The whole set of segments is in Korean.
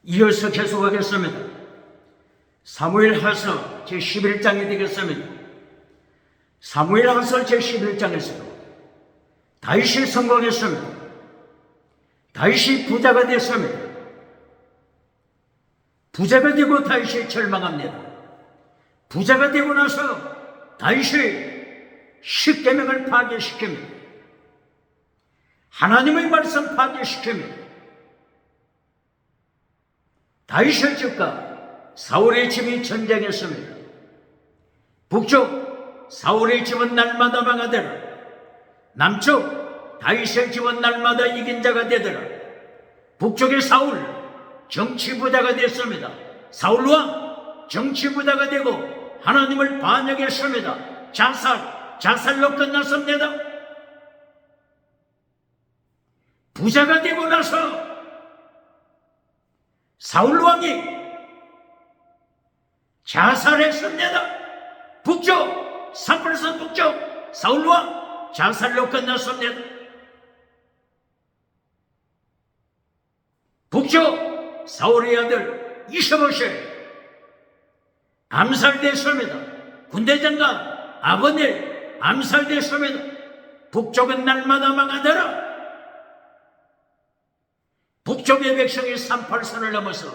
이어서 계속하겠습니다. 사무엘하서 제11장이 되겠습니다. 사무엘하서 제11장에서도 다윗이 성공했습니다. 다윗이 부자가 됐습니다. 부자가 되고 다윗이 절망합니다. 부자가 되고 나서 다윗이 십계명을 파괴시킵니다. 하나님의 말씀 파괴시킵니다. 다윗의 집과 사울의 집이 전쟁했습니다. 북쪽 사울의 집은 날마다 망하더라. 남쪽 다윗의 집은 날마다 이긴 자가 되더라. 북쪽의 사울 정치부자가 됐습니다. 사울왕 정치부자가 되고 하나님을 반역했습니다. 자살로 끝났습니다. 부자가 되고 나서 사울왕이 자살했습니다. 북쪽 사팔선 북쪽 사울왕 자살로 끝났습니다. 북쪽 사울의 아들 이스보셋 암살됐습니다. 군대장관 아버넬 암살됐습니다. 북쪽은 날마다 망하더라. 북쪽의 백성이 38선을 넘어서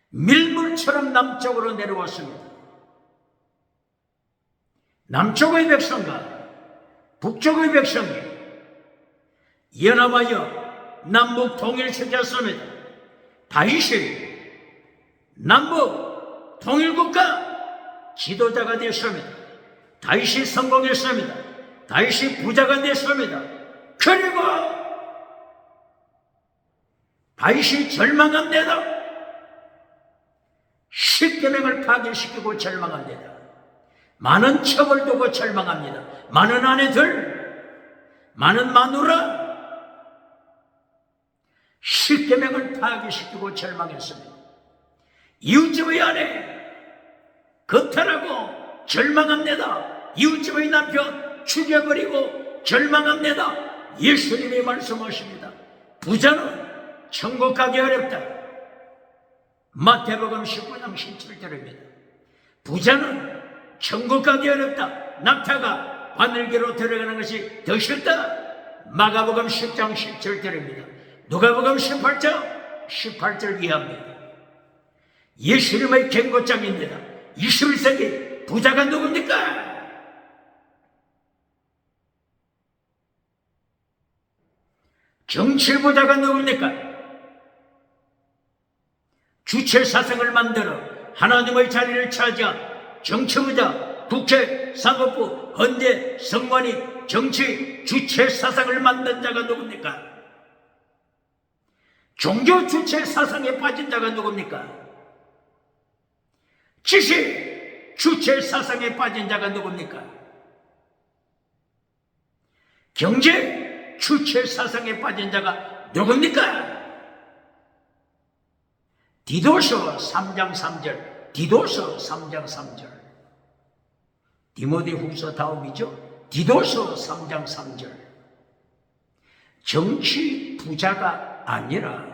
밀물처럼 남쪽으로 내려왔습니다. 남쪽의 백성과 북쪽의 백성이 연합하여 남북 통일시켰습니다. 다윗이 남북 통일국가 지도자가 되었습니다. 다윗이 성공했습니다. 다윗이 부자가 됐습니다. 그리고 다윗이 절망합니다. 십계명을 파괴시키고 절망합니다. 많은 첩을 두고 절망합니다. 많은 아내들, 많은 마누라, 십계명을 파괴시키고 절망했습니다. 이웃집의 아내 겁탈하고 절망합니다. 이웃집의 남편 죽여버리고 절망합니다. 예수님이 말씀하십니다. 부자는 천국 가기 어렵다. 마태복음 19장 17절입니다. 부자는 천국 가기 어렵다. 낙타가 바늘기로 들어가는 것이 더 쉽다. 마가복음 10장 17절입니다. 누가복음 18절 이하입니다. 예수님의 경고장입니다. 21세기 부자가 누굽니까? 정치부자가 누굽니까? 주체사상을 만들어 하나님의 자리를 차지한 정치부자, 국회, 사법부, 헌재, 성관이 정치, 주체사상을 만든 자가 누굽니까? 종교 주체사상에 빠진 자가 누굽니까? 지식, 주체사상에 빠진 자가 누굽니까? 경제, 주체사상에 빠진 자가 누굽니까? 디도서 3장 3절, 디도서 3장 3절. 디모데 후서 다음이죠. 디도서 3장 3절. 정치 부자가 아니라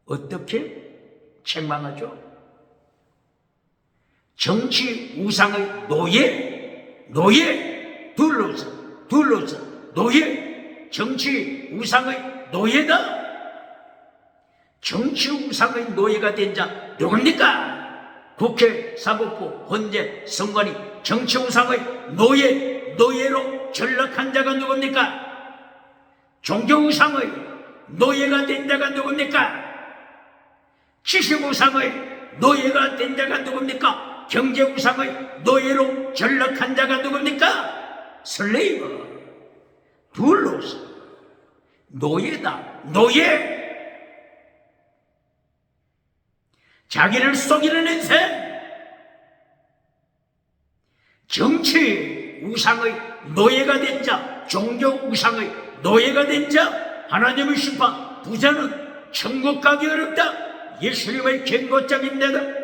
어떻게 책망하죠? 정치 우상의 노예, 둘러서 노예, 정치 우상의 노예다. 정치 우상의 노예가 된 자 누굽니까? 국회, 사법부, 헌재, 선관위, 정치 우상의 노예로 전락한 자가 누굽니까? 종교 우상의 노예가 된 자가 누굽니까? 지식 우상의 노예가 된 자가 누굽니까? 경제 우상의 노예로 전락한 자가 누굽니까? 슬레이브, 둘로스, 노예다. 노예. 자기를 속이는 인생, 정치 우상의 노예가 된 자, 종교 우상의 노예가 된 자, 하나님의 심판, 부자는 천국 가기 어렵다. 예수님의 경고장입니다.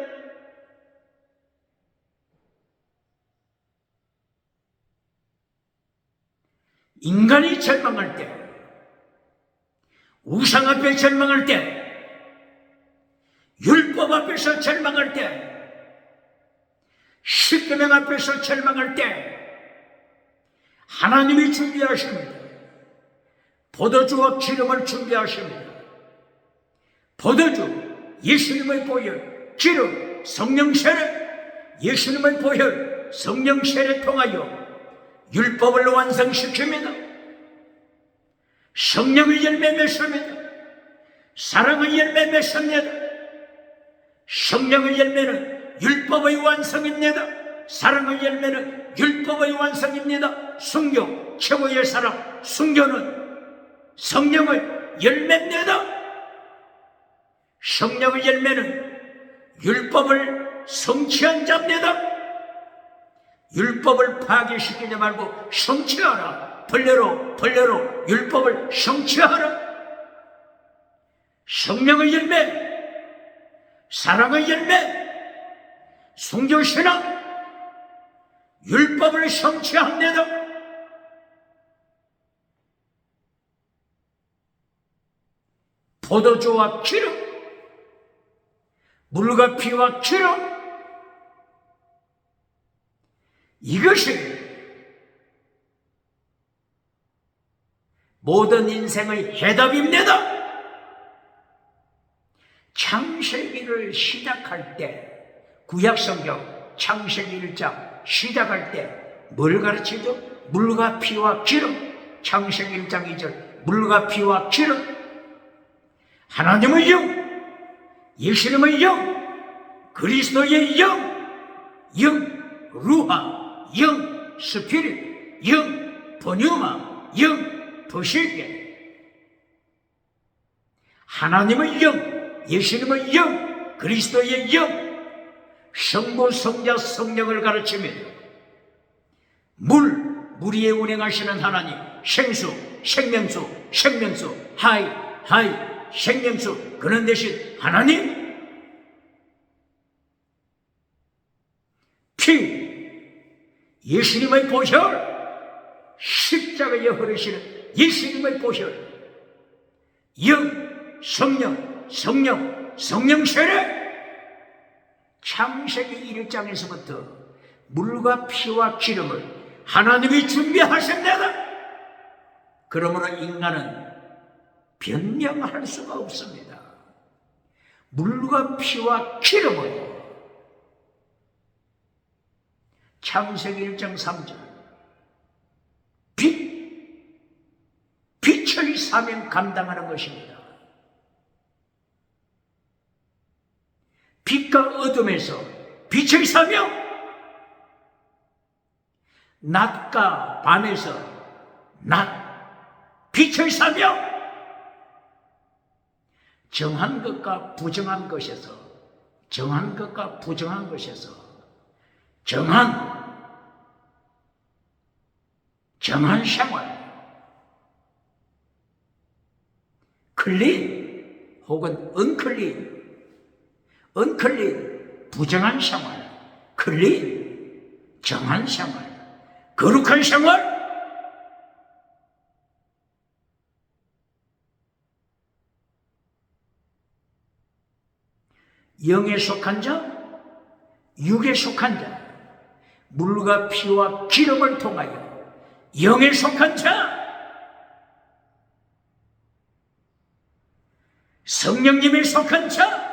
인간이 절망할 때 우상 앞에 절망할 때, 율법 앞에서 절망할 때, 십계명 앞에서 절망할 때 하나님이 준비하십니다. 포도주와 기름을 준비하십니다. 포도주, 예수님의 보혈, 기름, 성령 세례, 예수님의 보혈, 성령 세례 통하여 율법을 완성시킵니다. 성령의 열매 맺습니다. 사랑의 열매 맺습니다. 성령의 열매는 율법의 완성입니다. 사랑의 열매는 율법의 완성입니다. 순교, 최고의 사랑, 순교는 성령의 열매입니다. 성령의 열매는 율법을 성취한 자입니다. 율법을 파괴시키지 말고 성취하라. 벌레로 율법을 성취하라. 성령의 열매, 사랑의 열매, 순교신앙, 율법을 성취합니다. 포도주와 기름, 물과 피와 기름, 이것이 모든 인생의 해답입니다. 창세기를 시작할 때, 구약성경 창세기 1장 시작할 때 뭘 가르치죠? 물과 피와 기름. 창세기 1장 2절 물과 피와 기름. 하나님의 영, 예수님의 영, 그리스도의 영, 루하, 영, 스피릿, 영, 포뉴마, 영, 도실계. 하나님의 영, 예수님의 영, 그리스도의 영, 성부, 성자, 성령을 가르치며 물 위에 운행하시는 하나님, 생수, 생명수, 하이, 생명수, 그런 대신 하나님, 피, 예수님의 보혈, 십자가에 흐르시는 예수님의 보혈, 영, 성령 세례. 창세기 1장에서부터 물과 피와 기름을 하나님이 준비하셨다. 그러므로 인간은 변명할 수가 없습니다. 물과 피와 기름을. 창세기 1장 3절 빛의 사명 감당하는 것입니다. 빛과 어둠에서 빛의 사명, 낮과 밤에서 빛의 사명, 정한 것과 부정한 것에서 정한 생활, 클린 혹은 언클린, 부정한 생활, 클린, 정한 생활, 거룩한 생활. 영에 속한 자, 육에 속한 자, 물과 피와 기름을 통하여 영에 속한 자, 성령님에 속한 자,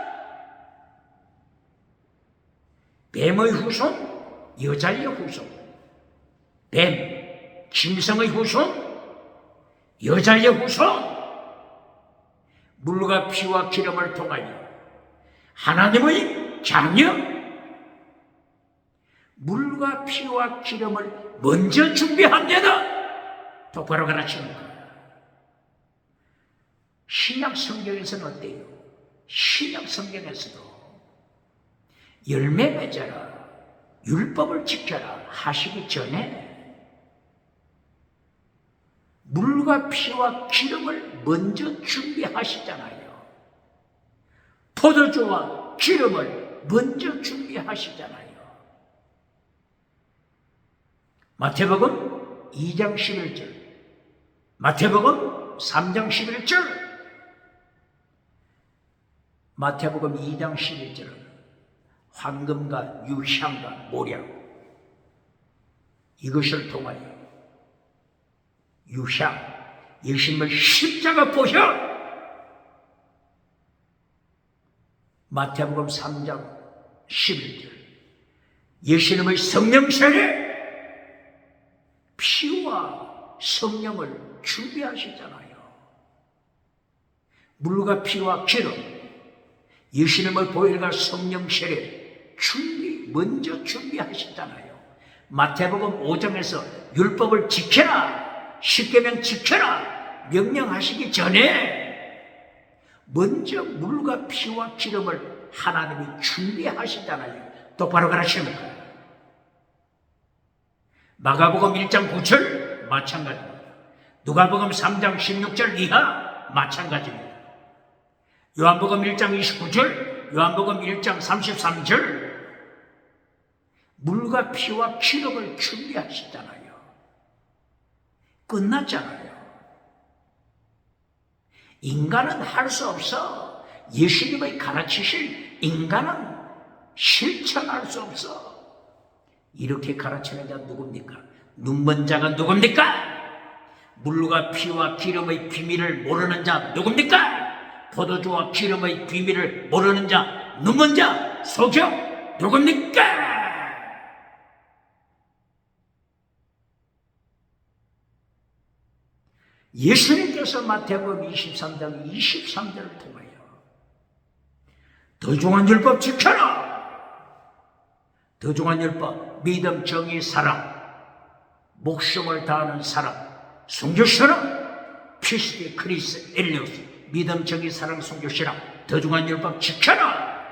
뱀의 후손, 여자의 후손, 뱀, 짐승의 후손, 여자의 후손, 물과 피와 기름을 통하여 하나님의 자녀, 물과 피와 기름을 먼저 준비합니다. 똑바로 가르치는 거예요. 신약 성경에서는 어때요? 신약 성경에서도 열매 맺어라, 율법을 지켜라 하시기 전에 물과 피와 기름을 먼저 준비하시잖아요. 포도주와 기름을 먼저 준비하시잖아요. 마태복음 2장 11절, 마태복음 3장 11절, 마태복음 2장 11절은 황금과 유향과 모략, 이것을 통하여 유향, 예수님의 십자가 보혈, 마태복음 3장 11절 예수님의 성령 세례, 피와 성령을 준비하시잖아요. 물과 피와 기름, 예수님의 보혈과 성령 세례 먼저 준비하셨잖아요. 마태복음 5장에서 율법을 지켜라, 십계명 지켜라 명령하시기 전에 먼저 물과 피와 기름을 하나님이 준비하시잖아요. 똑바로 가르치는 거예요. 마가복음 1장 9절 마찬가지입니다. 누가복음 3장 16절 이하 마찬가지입니다. 요한복음 1장 29절, 요한복음 1장 33절 물과 피와 기름을 준비하시잖아요. 끝났잖아요. 인간은 할 수 없어. 예수님의 가르치실 인간은 실천할 수 없어. 이렇게 가르치는 자는 누굽니까? 눈먼 자가 누굽니까? 물과 피와 기름의 비밀을 모르는 자 누굽니까? 포도주와 기름의 비밀을 모르는 자, 눈먼 자, 소경 누굽니까? 예수님께서 마태복음 23장 23절을 통하여 더 중한 율법 지켜라. 더 중한 율법, 믿음, 정의, 사랑, 목숨을 다하는 사랑, 순교신앙, 피스디, 크리스, 엘리오스, 믿음, 정의, 사랑, 순교신앙, 더 중한 율법 지켜라.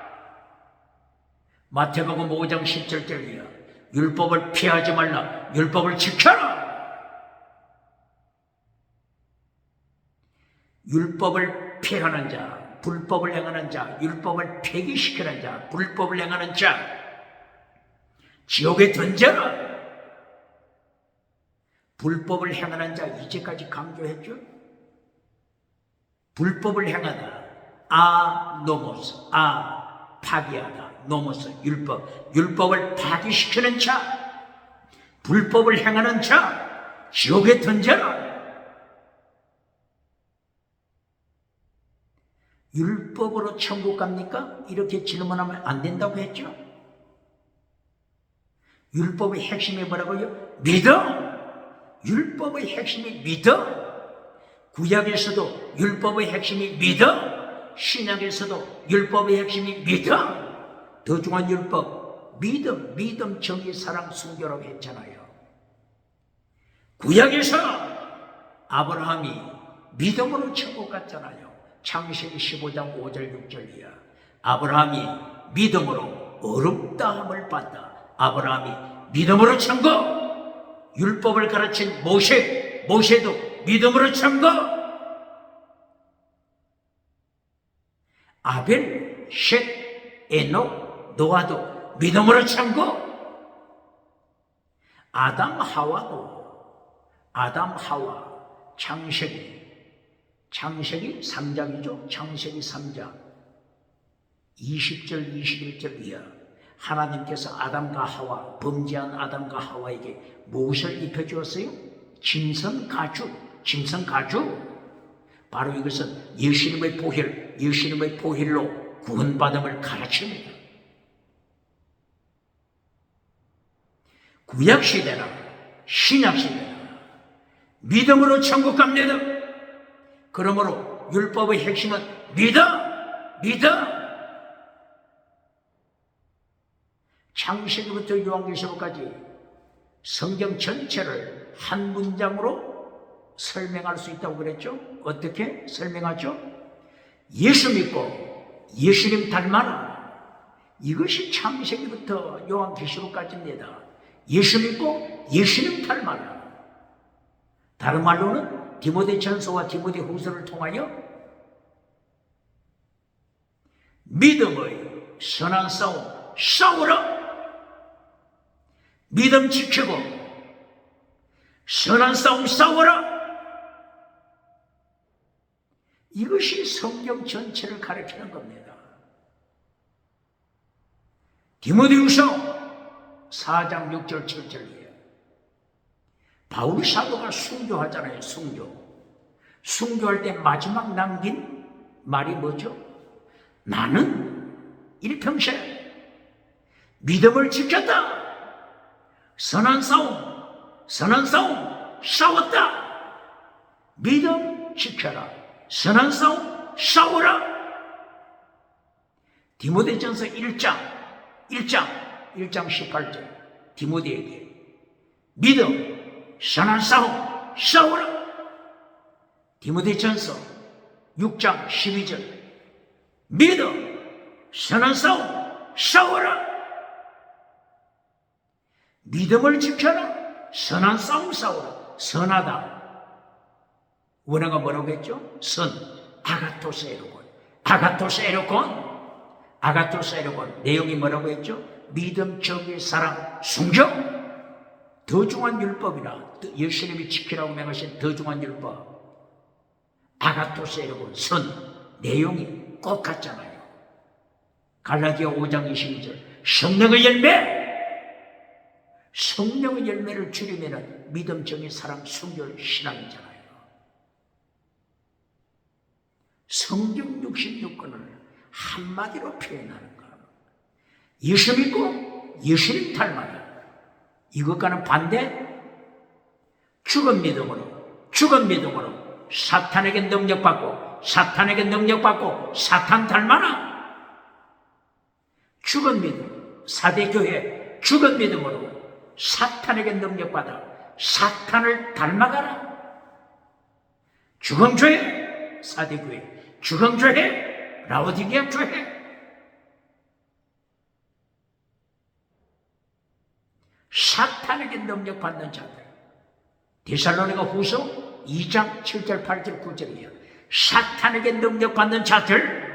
마태복음 5장 10절대로요. 율법을 피하지 말라. 율법을 지켜라. 율법을 피하는 자, 불법을 행하는 자, 율법을 폐기시키는 자, 불법을 행하는 자, 지옥에 던져라. 불법을 행하는 자 이제까지 강조했죠. 불법을 행하다, 노모스, 파기하다, 노모스, 율법을 파기시키는 자, 불법을 행하는 자 지옥에 던져라. 율법으로 천국 갑니까? 이렇게 질문하면 안 된다고 했죠. 율법의 핵심이 뭐라고요? 믿음. 율법의 핵심이 믿음. 구약에서도 율법의 핵심이 믿음, 신약에서도 율법의 핵심이 믿음. 더 중요한 율법, 믿음, 정의, 사랑, 순교라고 했잖아요. 구약에서 아브라함이 믿음으로 천국 갔잖아요. 창세기 15장 5절 6절이야. 아브라함이 믿음으로 어렵다함을 받다. 아브라함이 믿음으로 천국. 율법을 가르친 모세도 믿음으로 천국. 아벨, 셋, 에녹, 노아도 믿음으로 천국. 아담, 하와, 창세기 3장이죠. 창세기 3장 20절 21절 이하 하나님께서 아담과 하와, 범죄한 아담과 하와에게 무엇을 입혀주었어요? 짐승 가죽. 바로 이것은 예수님의 보혈로 구원받음을 가르칩니다. 구약시대나 신약시대나 믿음으로 천국 갑니다. 그러므로 율법의 핵심은 믿음. 창세기부터 요한계시록까지 성경 전체를 한 문장으로 설명할 수 있다고 그랬죠. 어떻게 설명하죠? 예수 믿고 예수님 닮아라. 이것이 창세기부터 요한계시록까지입니다. 예수 믿고 예수님 닮아라. 다른 말로는 디모데전서와 디모데후서를 통하여 믿음의 선한 싸움 싸우라. 믿음 지키고 선한 싸움 싸워라. 이것이 성경 전체를 가르치는 겁니다. 디모데후서 4장 6절 7절이에요. 바울 사도가 순교하잖아요. 순교할 때 마지막 남긴 말이 뭐죠? 나는 일평생 믿음을 지켰다. 선한 싸움 싸웠다. 믿음 지켜라. 선한 싸움 싸워라. 디모데전서 1장 18절 디모데에게 믿음 선한 싸움 싸워라. 디모데전서 6장 12절 믿음 선한 싸움 싸워라. 믿음을 지켜라. 선한 싸움 싸워라. 선하다. 원어가 뭐라고 했죠? 아가토스 에로곤. 내용이 뭐라고 했죠? 믿음, 정의, 사랑, 순종. 더 중한 율법이라 예수님이 지키라고 명하신 더 중한 율법. 아가토스 에로곤, 내용이 똑같잖아요. 갈라디아 5장 22절 성령의 열매를 줄이면 믿음, 정의, 사랑, 순종, 신앙이잖아요. 성경 66권을 한마디로 표현하는 거. 예수 믿고 예수님 닮아라. 이것과는 반대, 죽은 믿음으로 사탄에게 능력받고 사탄 닮아라. 죽은 믿음, 사대교회 죽은 믿음으로 사탄에게 능력받아 사탄을 닮아가라. 죽음교회 사대교회, 죽음교회 라오디게아 교회. 사탄에게 능력받는 자들. 데살로니가 후서 2장 7절 8절 9절이에요. 사탄에게 능력받는 자들.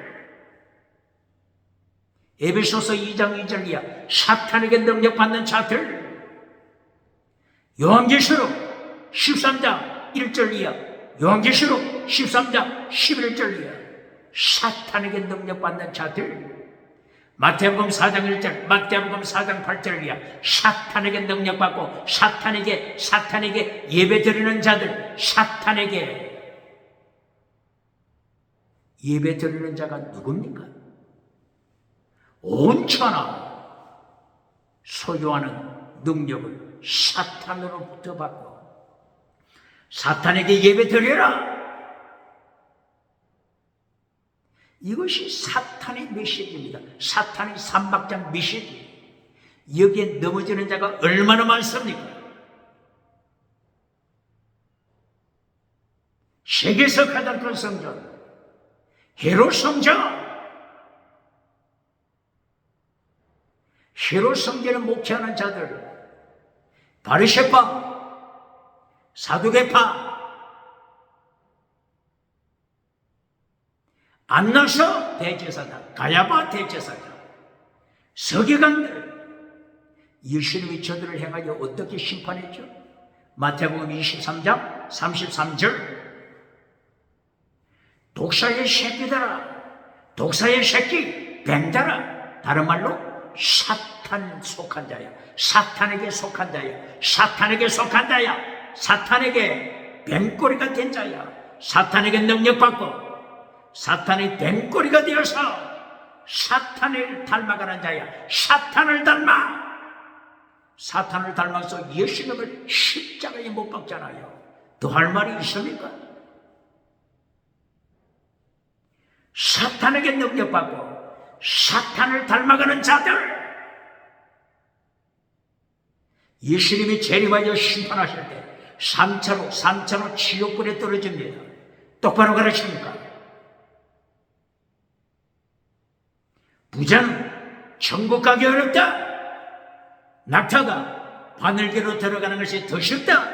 에베소서 2장 2절이야. 사탄에게 능력받는 자들. 요한계시록 13장 1절이야. 요한계시록 13장 11절이야. 사탄에게 능력받는 자들. 마태복음 4장 1절, 마태복음 4장 8절이야. 사탄에게 능력받고 사탄에게 예배 드리는 자들. 사탄에게 예배 드리는 자가 누굽니까? 온 천하 소유하는 능력을 사탄으로부터 받고 사탄에게 예배 드려라. 이것이 사탄의 메시지입니다. 사탄의 삼박장 메시지. 여기에 넘어지는 자가 얼마나 많습니까? 세계에서 가장 큰 성전 헤롯 성전. 헤롯 성전을 목회하는 자들, 바리새파, 사두개파, 안나서 대제사장, 가야바 대제사장, 서기관들. 예수님이 저들을 향하여 어떻게 심판했죠? 마태복음 23장 33절 독사의 새끼들아, 독사의 새끼, 뱀들아. 다른 말로 사탄 속한 자야. 사탄에게 속한 자야. 사탄에게 뱀꼬리가 된 자야. 사탄에게 능력받고 사탄의 뱀꼬리가 되어서 사탄을 닮아가는 자야. 사탄을 닮아서 예수님을 십자가에 못 박잖아요. 더 할 말이 있습니까? 사탄에게 능력받고 사탄을 닮아가는 자들. 예수님이 재림하여 심판하실 때 3차로 지옥불에 떨어집니다. 똑바로 가르칩니까? 부자는 천국 가기 어렵다. 낙타가 바늘개로 들어가는 것이 더 쉽다.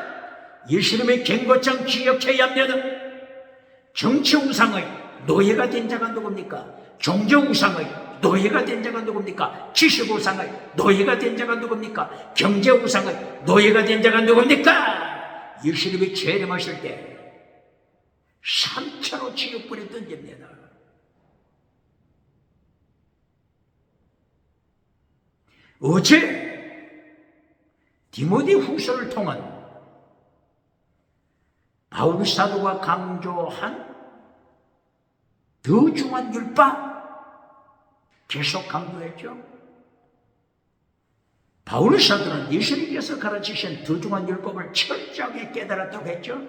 예수님의 경고장 기억해야 합니다. 정치 우상의 노예가 된 자가 누굽니까? 종교 우상의 노예가 된 자가 누굽니까? 지식 우상의 노예가 된 자가 누굽니까? 경제 우상의 노예가 된 자가 누굽니까? 예수님이 재림하실 때 3차로 지옥불에 던집니다. 어제 디모데 후서를 통한 바울 사도가 강조한 더 중한 율법 계속 강조했죠. 바울 사도는 예수님께서 가르치신 더 중한 율법을 철저하게 깨달았다고 했죠.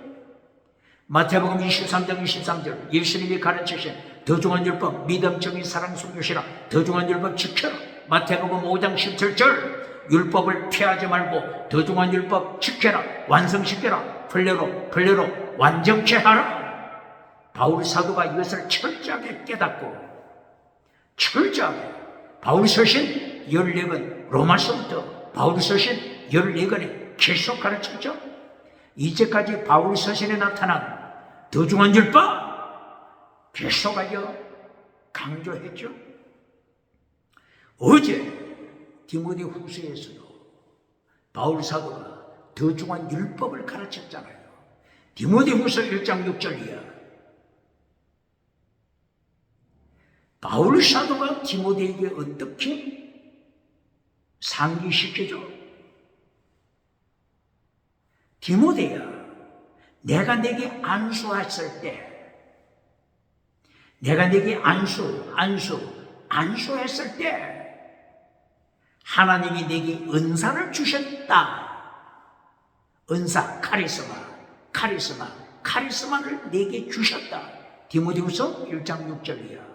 마태복음 23장 23절 예수님이 가르치신 더 중한 율법 믿음, 정의, 사랑, 순교시라 더 중한 율법 지켜라. 마태복음 5장 17절 율법을 피하지 말고 더 중한 율법 지켜라. 완성시켜라. 플레로 완전케 하라. 바울 사도가 이것을 철저하게 깨닫고 철저하게 바울 서신 14권 로마서부터 바울 서신 14권에 계속 가르쳤죠. 이제까지 바울 서신에 나타난 더 중한 율법 계속하여 강조했죠. 어제 디모데 후서에서도 바울 사도가 더 중한 율법을 가르쳤잖아요. 디모데 후서 1장 6절 이하 바울 사도가 디모데에게 어떻게 상기시켜줘? 디모데야, 내가 내게 안수했을 때, 내가 내게 안수했을 때, 하나님이 내게 은사를 주셨다. 은사, 카리스마를 내게 주셨다. 디모데후서 1장 6절이야.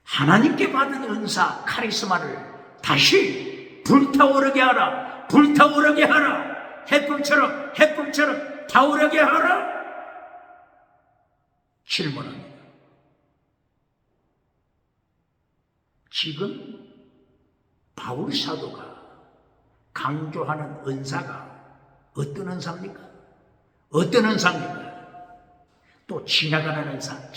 하나님께 받은 은사, 카리스마를 다시 불타오르게 하라. 불타오르게 하라. 햇불처럼 타오르게 하라. 질문합니다. 지금 바울 사도가 강조하는 은사가 어떤 은사입니까? 어떤 은사입니까? 또 지나가는 은사,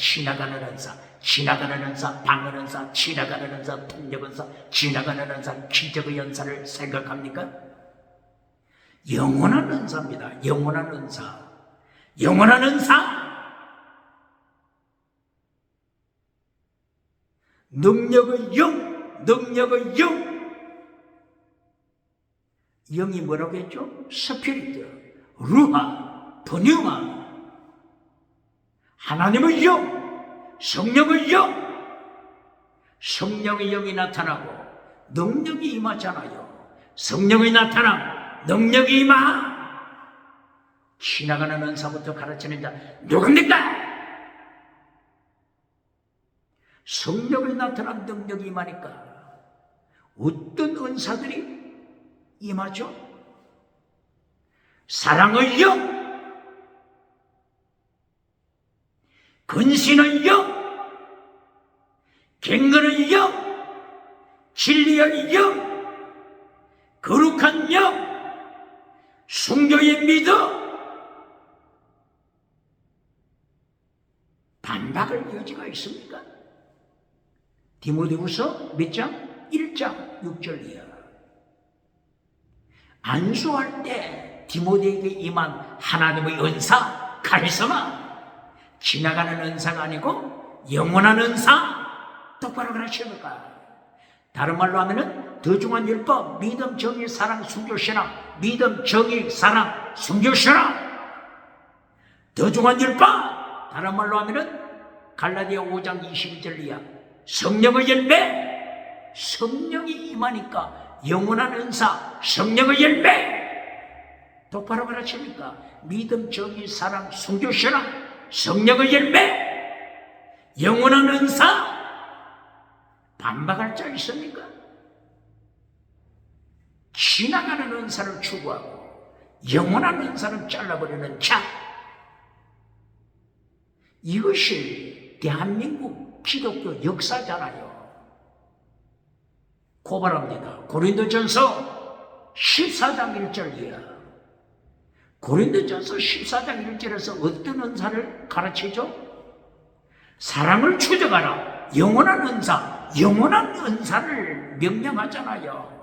방언 은사, 지나가는 은사, 통역 은사, 지나가는 은사, 기적의 은사를 생각합니까? 영원한 은사입니다. 영원한 은사. 능력의 영. 영이 뭐라고 했죠? 스피리트, 루하, 분유마. 하나님의 영, 성령의 영. 성령의 영이 나타나고 능력이 임하잖아요. 성령이 나타나 능력이 임하. 지나가는 은사부터 가르치는 자 누굽니까? 성령이 나타난 능력이 임하니까 어떤 은사들이 임하죠? 사랑의 영, 근신의 영, 갱건의 영, 진리의 영, 거룩한 영, 순교의 믿음. 반박할 여지가 있습니까? 디모데후서 몇 장? 1장 6절 이하. 안수할 때 디모데에게 임한 하나님의 은사, 카리스마, 지나가는 은사가 아니고 영원한 은사, 똑바로 가르쳐볼까? 다른 말로 하면은 더 중한 율법, 믿음, 정의, 사랑, 순교, 신앙. 믿음, 정의, 사랑, 순교, 신앙. 더 중한 율법, 다른 말로 하면은 갈라디아 5장 22절 이하. 성령의 열매, 성령이 임하니까 영원한 은사, 성령의 열매. 똑바로 가르칩니까? 믿음, 정의, 사랑, 순교, 신앙, 성령의 열매, 영원한 은사. 반박할 자 있습니까? 지나가는 은사를 추구하고 영원한 은사를 잘라버리는 자, 이것이 대한민국 기독교 역사잖아요. 고발합니다. 고린도전서 14장 1절 이하. 고린도전서 14장 1절에서 어떤 은사를 가르치죠? 사랑을 추적하라. 영원한 은사, 영원한 은사를 명령하잖아요.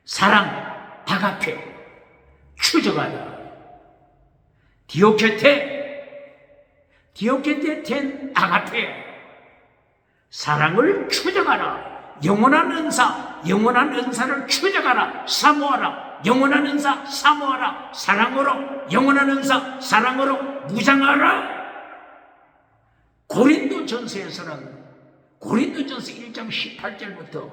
사랑, 아가페, 추적하라. 디오케테 텐 아가페. 사랑을 추적하라. 영원한 은사, 영원한 은사를 추적하라, 사모하라. 영원한 은사, 사모하라. 사랑으로, 영원한 은사, 사랑으로 무장하라. 고린도전서에서는 고린도전서 1장 18절부터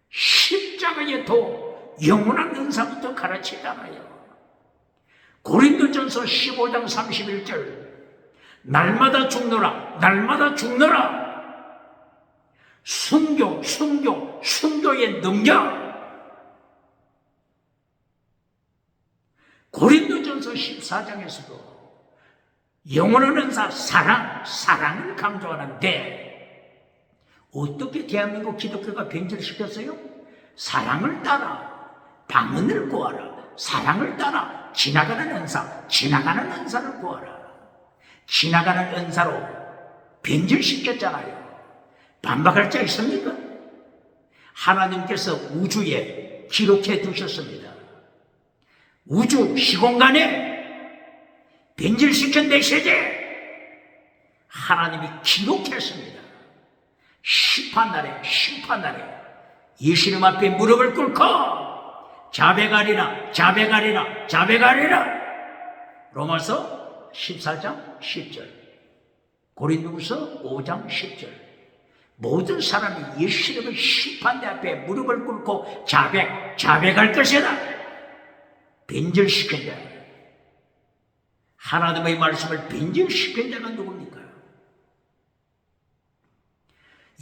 십자가에 도 영원한 은사부터 가르치잖아요. 고린도전서 15장 31절 날마다 죽노라, 날마다 죽노라. 순교의 능력. 고린도전서 14장에서도 영원한 은사, 사랑을 강조하는데 어떻게 대한민국 기독교가 변절시켰어요? 사랑을 따라 방언을 구하라. 사랑을 따라 지나가는 은사를 구하라. 지나가는 은사로 변절시켰잖아요. 반박할 자 있습니까? 하나님께서 우주에 기록해 두셨습니다. 우주 시공간에 변질시킨 내 세대 하나님이 기록했습니다. 심판날에 예수님 앞에 무릎을 꿇고 자백하리라. 로마서 14장 10절, 고린도후서 5장 10절. 모든 사람이 예수님의 심판대 앞에 무릎을 꿇고 자백할 것이다. 변질시킨 자, 하나님의 말씀을 변질시킨 자가 누굽니까?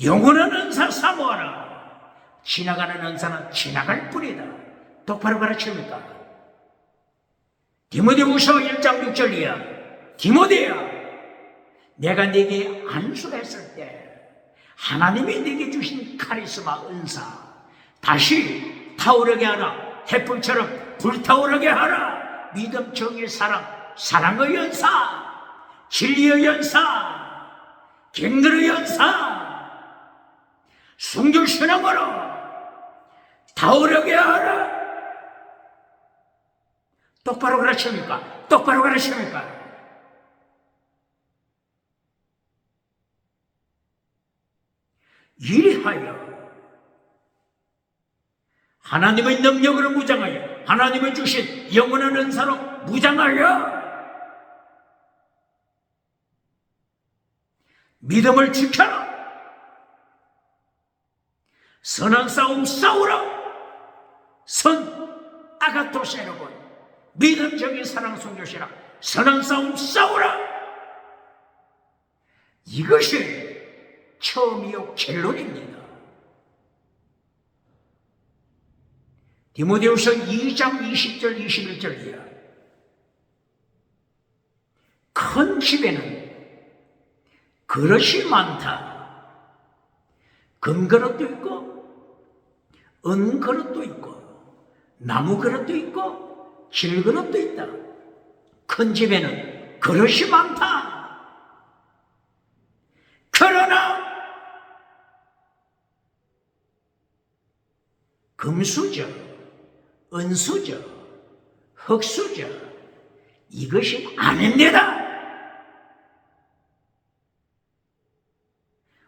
영원한 은사 사모하라. 지나가는 은사는 지나갈 뿐이다. 똑바로 가르칩니까? 디모데후서 1장 6절이야. 디모데야, 내가 네게 안수했을 때 하나님이 네게 주신 카리스마 은사 다시 타오르게 하라. 햇불처럼 불타오르게 하라. 믿음, 정의, 사랑의 연사, 진리의 연사, 갱들의 연사, 순교 신앙으로 타오르게 하라. 똑바로 가르칩니까? 이리하여 하나님의 능력으로 무장하여, 하나님의 주신 영원한 은사로 무장하여 믿음을 지켜라. 선한 싸움 싸우라. 아가토스 여러분, 믿음적인 사랑 순교시라. 선한 싸움 싸우라. 이것이 처음이요 결론입니다. 디모데후서 2장 20절 21절이야. 큰 집에는 그릇이 많다. 금그릇도 있고 은그릇도 있고 나무 그릇도 있고 질그릇도 있다. 큰 집에는 그릇이 많다. 그러나 금수저, 은수저, 흙수저 이것이 아닙니다.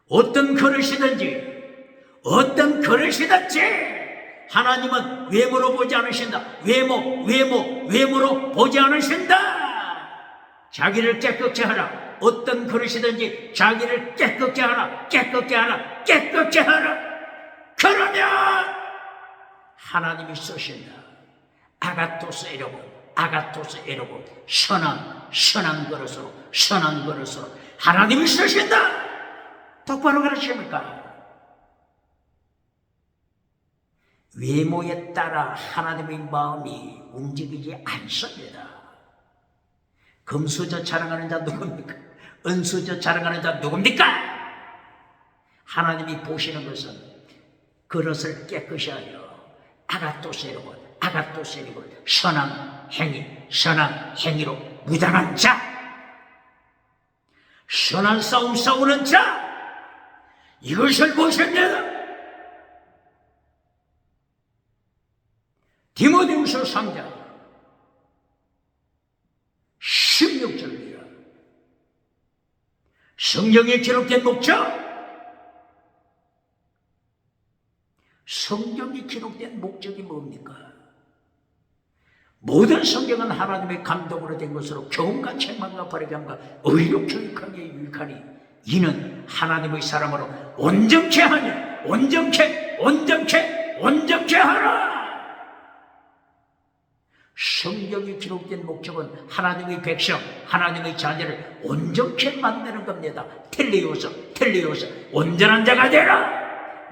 어떤 그릇이든지 하나님은 외모로 보지 않으신다. 외모로 보지 않으신다. 자기를 깨끗게 하라. 어떤 그릇이든지 자기를 깨끗게 하라. 그러면 하나님이 쓰신다. 아가토스 에로고 선한 그릇으로 하나님이 쓰신다. 똑바로 가르칩니까? 외모에 따라 하나님의 마음이 움직이지 않습니다. 금수저 자랑하는 자 누굽니까? 은수저 자랑하는 자 누굽니까? 하나님이 보시는 것은 그릇을 깨끗이 하여 아가토스에로고 선한 행위로 무장한 자, 선한 싸움 싸우는 자, 이것을 보셨냐? 디모데후서 3장 16절이야. 성경에 기록된 목적, 기록된 목적이 뭡니까? 모든 성경은 하나님의 감동으로 된 것으로 교훈과 책망과 바르게함과 의로 교육하기에 유익하니 이는 하나님의 사람으로 온전케 하냐, 온전케 하라. 성경이 기록된 목적은 하나님의 백성, 하나님의 자녀를 온전케 만드는 겁니다. 텔레오서, 온전한 자가 되라.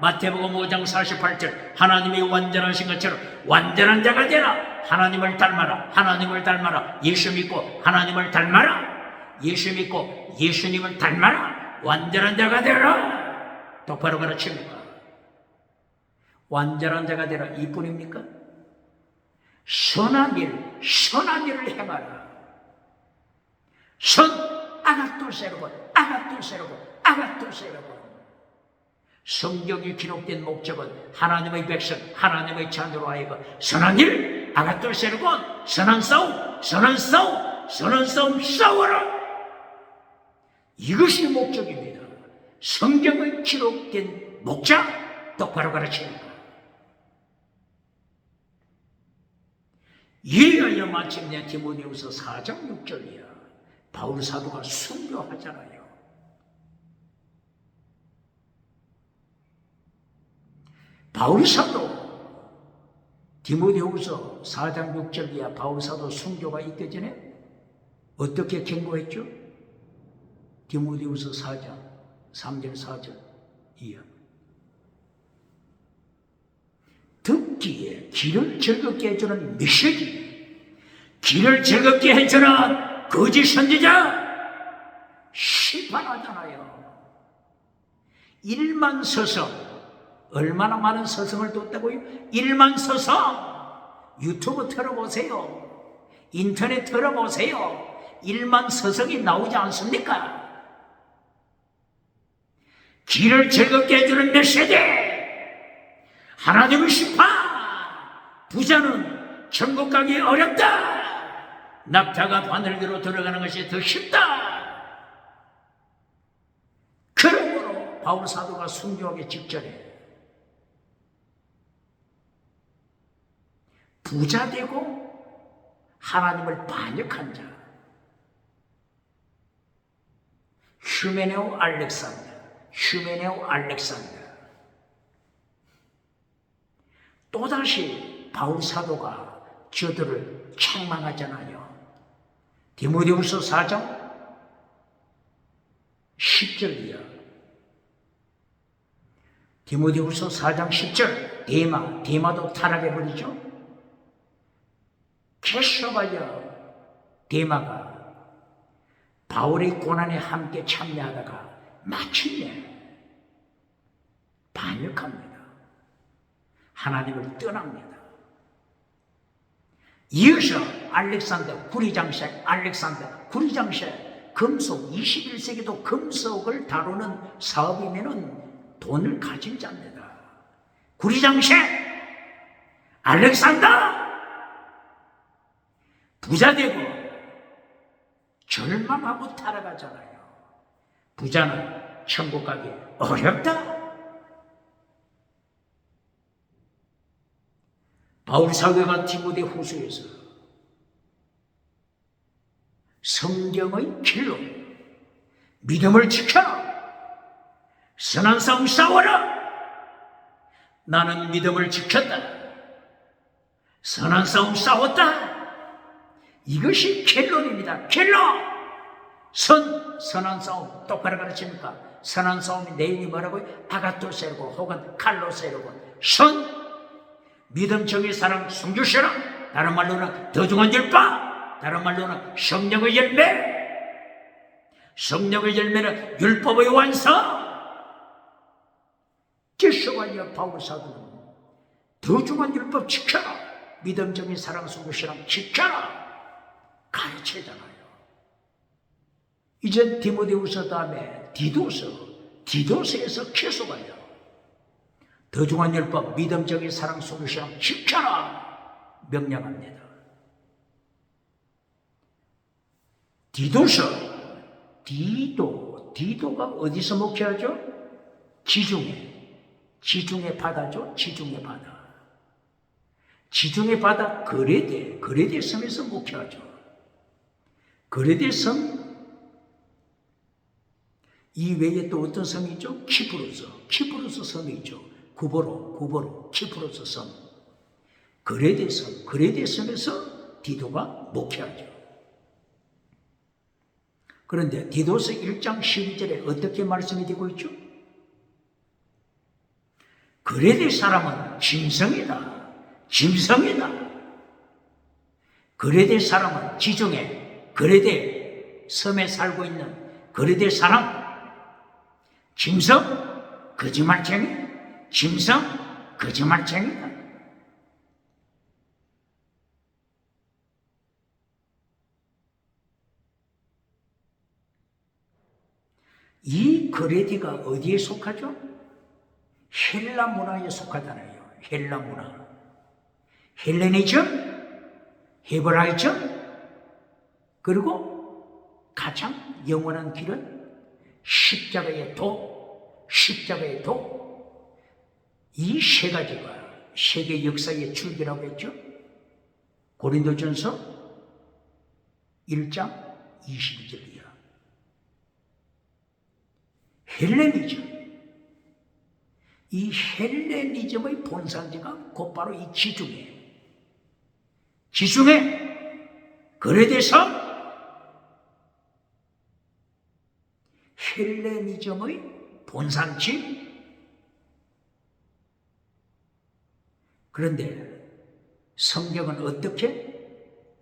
마태복음 5장 48절, 하나님이 완전하신 것처럼 완전한 자가 되라. 하나님을 닮아라. 예수 믿고 하나님을 닮아라. 예수 믿고 예수님을 닮아라. 완전한 자가 되라. 똑바로 가르칩니다. 완전한 자가 되라. 이뿐입니까? 선한 일을 행하라. 아가토세로곤. 성경이 기록된 목적은 하나님의 백성, 하나님의 자녀로 하여금 선한 일, 아가토세로곤, 선한 싸움 싸워라. 이것이 목적입니다. 성경에 기록된 목적 똑바로 가르칩니다. 이래야 마침내 디모데후서 4장 6절이야. 바울 사도가 순교하잖아요. 바울 사도 디모데후서 4장 6절이야. 바울 사도 순교가 있기 전에 어떻게 경고했죠? 디모데후서 4장 3절 4절 이야. 듣기에 길을 즐겁게 해주는 메시지, 길을 즐겁게 해주는 거짓 선지자 심판하잖아요. 1만 서성, 얼마나 많은 서성을 뒀다고요? 1만 서성. 유튜브 틀어보세요. 인터넷 틀어보세요. 1만 서성이 나오지 않습니까? 길을 즐겁게 해주는 메시지, 하나님의 심판. 부자는 천국 가기 어렵다. 낙타가 바늘기로 들어가는 것이 더 쉽다. 그러므로 바울 사도가 순교하기 직전에 부자 되고 하나님을 반역한 자, 휴메네오 알렉산더. 또다시 바울 사도가 저들을 책망하잖아요. 디모데후서 4장 10절이야. 디모데후서 4장 10절. 데마도 타락해버리죠. 캐셔바여 데마가 바울의 고난에 함께 참여하다가 마침내 반역합니다. 하나님을 떠납니다. 이어서 구리장색 금속, 21세기도 금속을 다루는 사업이면은 돈을 가진 자입니다. 구리장색 알렉산더 부자 되고 절망하고 타락하잖아요. 부자는 천국 가기 어렵다. 바울 사도가 디모데후서에서 성경의 길로 믿음을 지켜라. 선한 싸움 싸워라. 나는 믿음을 지켰다. 선한 싸움 싸웠다. 이것이 켈론입니다. 켈론. 선한 싸움 똑바로 가르칩니까? 선한 싸움의 내용이 뭐라고요? 아가토세르고 혹은 칼로세르고. 믿음, 정의, 사랑, 순교시라. 다른 말로는 더중한 율법, 다른 말로는 성령의 열매. 성령의 열매는 율법의 완성. 계속하여 바울 사도는 더중한 율법 지켜라. 믿음, 정의, 사랑, 순교시라 지켜라. 가르치잖아요. 이제 디모데후서 다음에 디도서에서 계속하여 더중한 율법, 믿음, 정의, 사랑, 순교시라 지켜라 명령합니다. 디도가 어디서 목회하죠? 지중해 바다죠. 지중해 바다. 지중해 바다 거레대 섬에서 목회하죠. 거레대 섬 이외에 또 어떤 섬이 있죠? 키프로스 섬이 있죠. 구보로 키프로스 섬, 거레대 섬에서 디도가 목회하죠. 그런데 디도서 1장 12절에 어떻게 말씀이 되고 있죠? 거레대 사람은 짐승이다. 거레대 사람은 지중해 거레대 섬에 살고 있는 거레대 사람, 짐승, 거짓말쟁이, 거짓말쟁이다. 이 거레디가 어디에 속하죠? 헬라 문화에 속하잖아요. 헬라 문화. 헬레니즘, 헤브라이즘, 그리고 가장 영원한 길은 십자가의 도. 이 세 가지가 세계 역사의 줄기라고 했죠. 고린도전서 1장 22절이야. 헬레니즘. 이 헬레니즘의 본산지가 곧바로 이 지중해 거레대섬, 헬레니즘의 본산지. 그런데 성경은 어떻게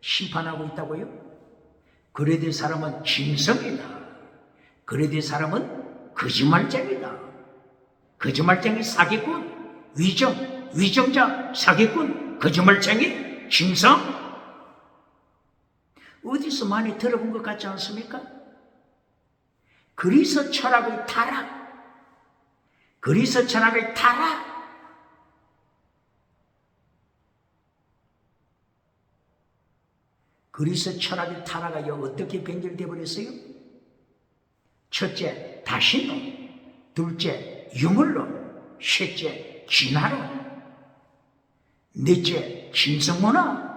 심판하고 있다고요? 거레대 사람은 짐승이다. 거레대 사람은 거짓말쟁이다. 거짓말쟁이, 사기꾼, 위정자, 사기꾼, 거짓말쟁이, 짐승. 어디서 많이 들어본 것 같지 않습니까? 그리스 철학의 타락. 그리스 철학의 타락이 어떻게 변질되어 버렸어요? 첫째, 다신론. 둘째, 유물론. 셋째, 진화론. 넷째, 짐승문화.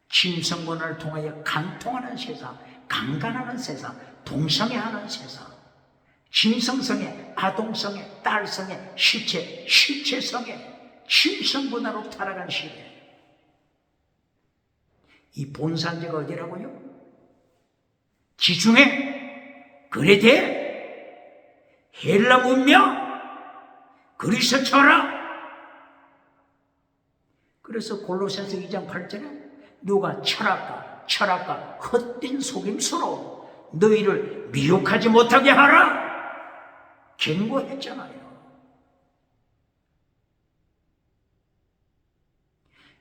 짐승문화를 통하여 간통하는 세상, 강간하는 세상, 동성애하는 세상, 짐승성애, 아동성애, 딸성애, 실체성애, 짐승문화로 타락한 시대. 이 본산지가 어디라고요? 지중해, 거레대, 헬라 문명, 그리스 철학. 그래서 골로새서 2장 8절에 누가 철학과 헛된 속임수로 너희를 미혹하지 못하게 하라 경고했잖아요.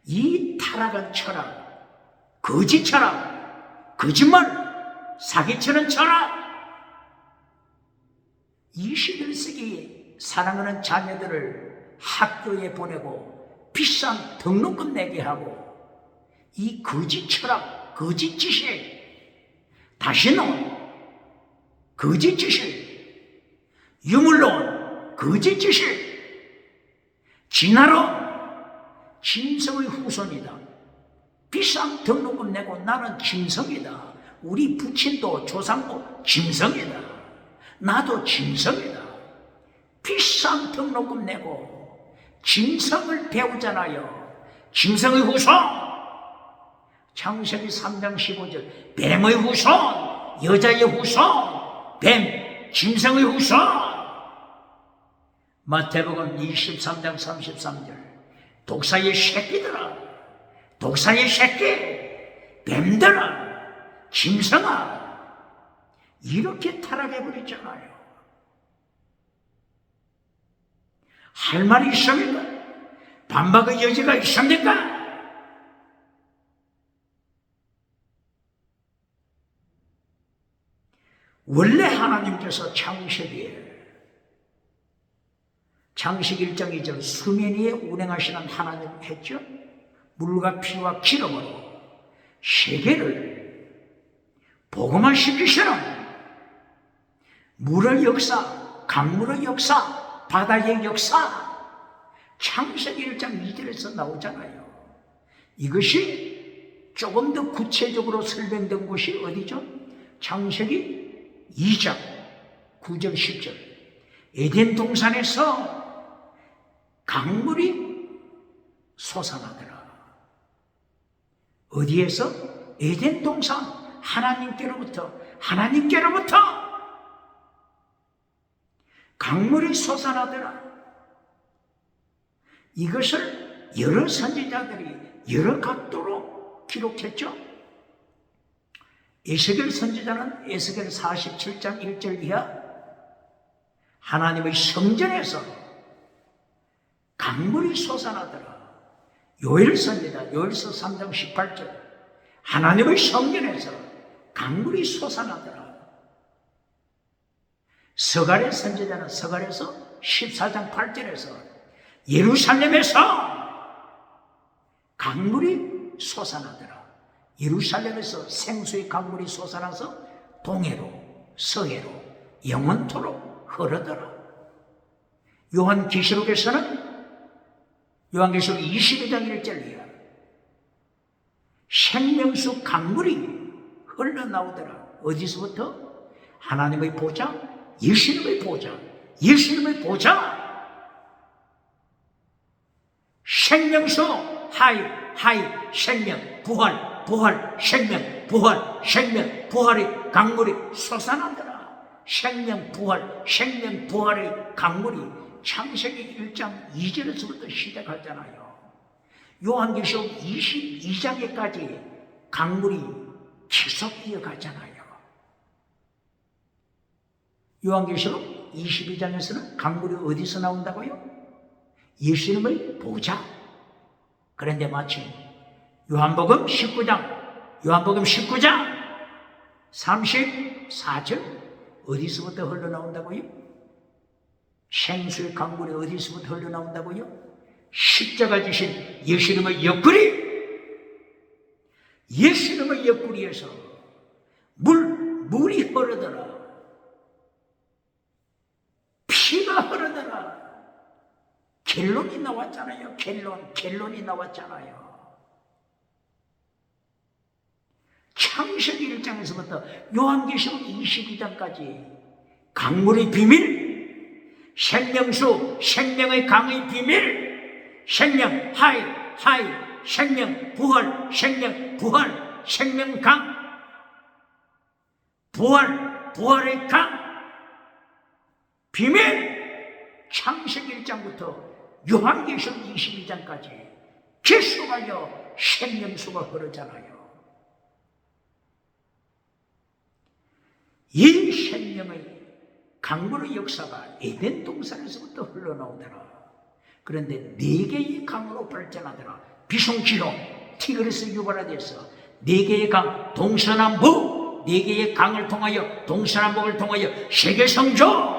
이 타락한 철학, 거짓 철학, 거짓말, 사기치는 철학, 21세기 사랑하는 자녀들을 학교에 보내고 비싼 등록금 내게 하고 이 거짓 철학, 거짓 지식, 다시는 거짓 지식, 유물론, 거짓 지식, 진화론, 짐승의 후손이다. 비싼 등록금 내고 나는 짐승이다. 우리 부친도 조상도 짐승이다. 나도 짐승이다. 비싼 등록금 내고 짐승을 배우잖아요. 짐승의 후손. 창세기 3장 15절 뱀의 후손, 여자의 후손, 뱀, 짐승의 후손. 마태복음 23장 33절 독사의 새끼들아, 독사의 새끼, 뱀들아, 짐승아. 이렇게 타락해버렸잖아요. 할 말이 있습니까? 반박의 여지가 있습니까? 원래 하나님께서 창세기 1장 2절 수면 위에 운행하시는 하나님 했죠? 물과 피와 기름으로 세계를 복음화시키시는 물의 역사, 강물의 역사, 바다의 역사, 창세기 1장 2절에서 나오잖아요. 이것이 조금 더 구체적으로 설명된 곳이 어디죠? 창세기 2장 9절 10절. 에덴 동산에서 강물이 솟아나더라. 어디에서? 에덴 동산. 하나님께로부터 강물이 솟아나더라. 이것을 여러 선지자들이 여러 각도로 기록했죠. 에스겔 선지자는 에스겔 47장 1절 이하 하나님의 성전에서 강물이 솟아나더라. 요엘 선지자 요엘서 3장 18절 하나님의 성전에서 강물이 솟아나더라. 스가랴 선지자는 스가랴서 14장 8절에서 예루살렘에서 강물이 솟아나더라. 예루살렘에서 생수의 강물이 솟아나서 동해로 서해로 영원토록 흐르더라. 요한계시록에서는 요한계시록 22장 1절 이하 생명수 강물이 흘러나오더라. 어디서부터? 하나님의 보좌, 예수님의 보좌. 생명수 하이 생명 부활 생명 부활의 강물이 솟아나더라. 생명 부활의 강물이 창세기 1장 2절에서부터 시작하잖아요. 요한계시록 22장에까지 강물이 계속 이어가잖아요. 요한계시록 22장에서는 강물이 어디서 나온다고요? 예수님의 보좌. 그런데 마침 요한복음 19장 34절 어디서부터 흘러나온다고요? 생수의 강물이 어디서부터 흘러나온다고요? 십자가 지신 예수님의 옆구리에서 물이 흐르더라. 피가 흐르더라. 결론이 나왔잖아요. 결론이 나왔잖아요. 창세기 1장에서부터 요한계시록 22장까지 강물의 비밀, 생명수, 생명의 강의 비밀, 생명 하이, 생명 부활, 생명강, 부활의 강, 비밀, 창세기 1장부터 요한계시록 22장까지 계속하여 생명수가 흐르잖아요. 이 생명의 강물의 역사가 에덴 동산에서부터 흘러나오더라. 그런데 4개의 강으로 발전하더라. 비송지롱, 티그리스 유브라데스 4개의 강, 동서남북 4개의 강을 통하여 동서남북을 통하여 세계성조,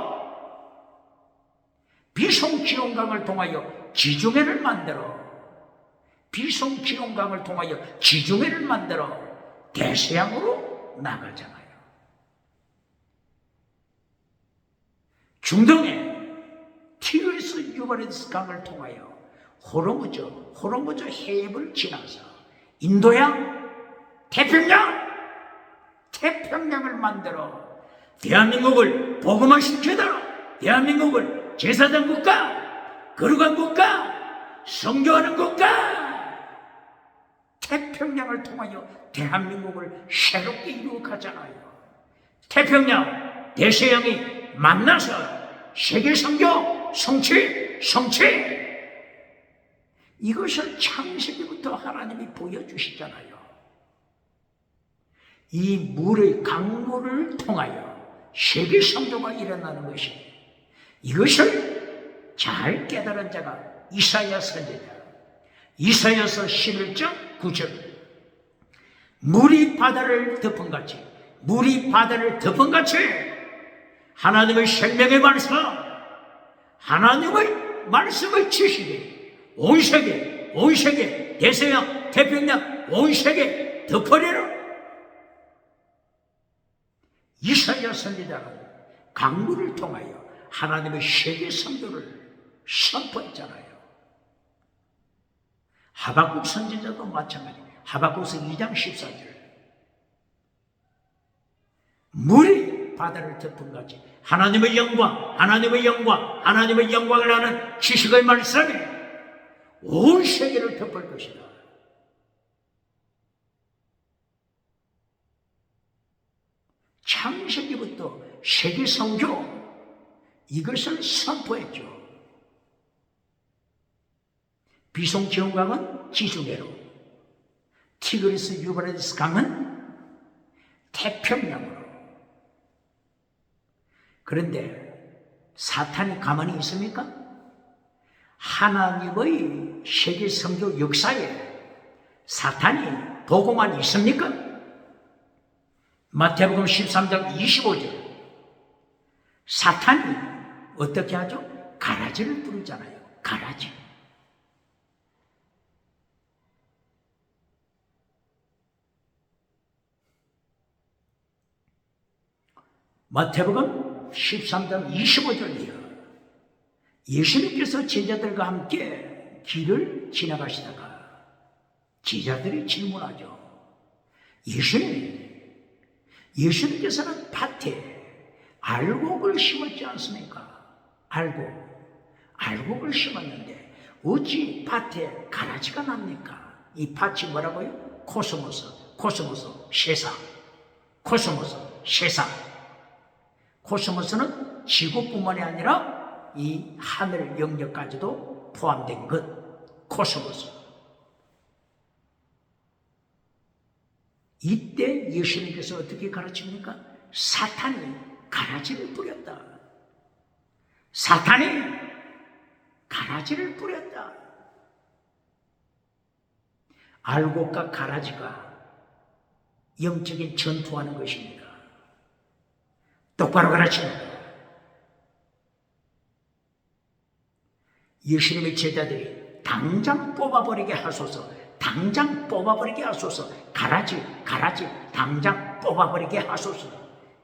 비송지롱강을 통하여 지중해를 만들어 대서양으로 나가잖아요. 중동에 티그리스 유브라데스 강을 통하여 호르무즈 해협을 지나서 인도양, 태평양을 만들어 대한민국을 복음화시키도록, 대한민국을 제사장 국가, 거룩한 국가, 성교하는 국가, 태평양을 통하여 대한민국을 새롭게 이루어가잖아요. 태평양, 대서양이 만나서 세계 선교, 성취. 이것을 창세기부터 하나님이 보여주시잖아요. 이 물의 강물을 통하여 세계 선교가 일어나는 것이, 이것을 잘 깨달은 자가 이사야 선지자. 이사야서 11장 9절. 물이 바다를 덮은 같이 하나님의 생명의 말씀, 하나님의 말씀의 지식이 온 세계, 대서양, 태평양, 온 세계 덮어내라. 이사야 선지자는 강물을 통하여 하나님의 세계 선교를 선포했잖아요. 하박국 선지자도 마찬가지. 하박국서 2장 14절. 물이 바다를 덮은 같이 하나님의 영광, 하나님의 영광, 하나님의 영광을 아는 지식의 말씀이 온 세계를 덮을 것이다. 창세기부터 세계 선교 이것을 선포했죠. 비송 지원강은 지중해로, 티그리스 유브라디스 강은 태평양으로. 그런데 사탄이 가만히 있습니까? 하나님의 세계 선교 역사에 사탄이 보고만 있습니까? 마태복음 13장 25절. 사탄이 어떻게 하죠? 가라지를 뿌리잖아요. 가라지. 마태복음 13장 25절이요. 예수님께서 제자들과 함께 길을 지나가시다가 제자들이 질문하죠. 예수님께서는 밭에 알곡을 심었지 않습니까? 알곡을 심었는데 어찌 밭에 가라지가 납니까? 이 밭이 뭐라고요? 코스모스, 세상. 코스모스는 지구뿐만이 아니라 이 하늘 영역까지도 포함된 것, 코스모스. 이때 예수님께서 어떻게 가르칩니까? 사탄이 가라지를 뿌렸다. 사탄이 가라지를 뿌렸다. 알곡과 가라지가 영적인 전투하는 것입니다. 똑바로 가르칩니다. 예수님의 제자들이 당장 뽑아버리게 하소서, 당장 뽑아버리게 하소서, 가라지 당장 뽑아버리게 하소서.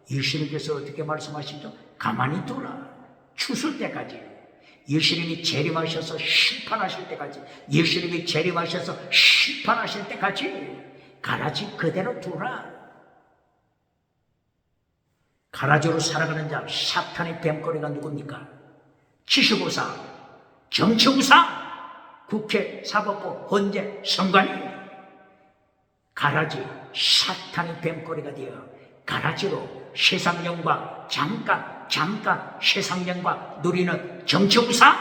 예수님께서 어떻게 말씀하시죠? 가만히 두라. 추수 때까지, 예수님이 재림하셔서 심판하실 때까지, 가라지 그대로 두라. 가라지로 살아가는 자, 사탄의 뱀꼬리가 누굽니까? 지식우상, 정치우상, 국회, 사법부, 헌재, 선관위. 가라지, 사탄의 뱀꼬리가 되어 가라지로 세상 영광, 잠깐 세상 영광 누리는 정치우상.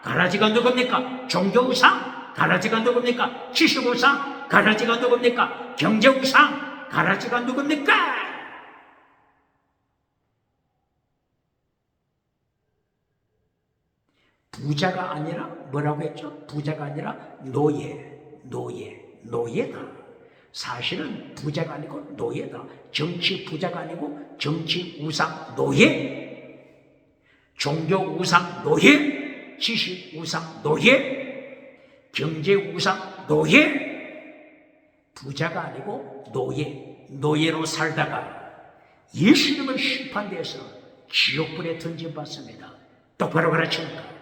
가라지가 누굽니까? 종교우상. 가라지가 누굽니까? 지식우상. 가라지가 누굽니까? 경제우상. 가라지가 누굽니까? 부자가 아니라 뭐라고 했죠? 부자가 아니라 노예다. 사실은 부자가 아니고 노예다. 정치 부자가 아니고 정치 우상 노예, 종교 우상 노예, 지식 우상 노예, 경제 우상 노예. 부자가 아니고 노예로 살다가 예수님을 심판대에서 지옥불에 던져봤습니다. 똑바로 가르칩니다.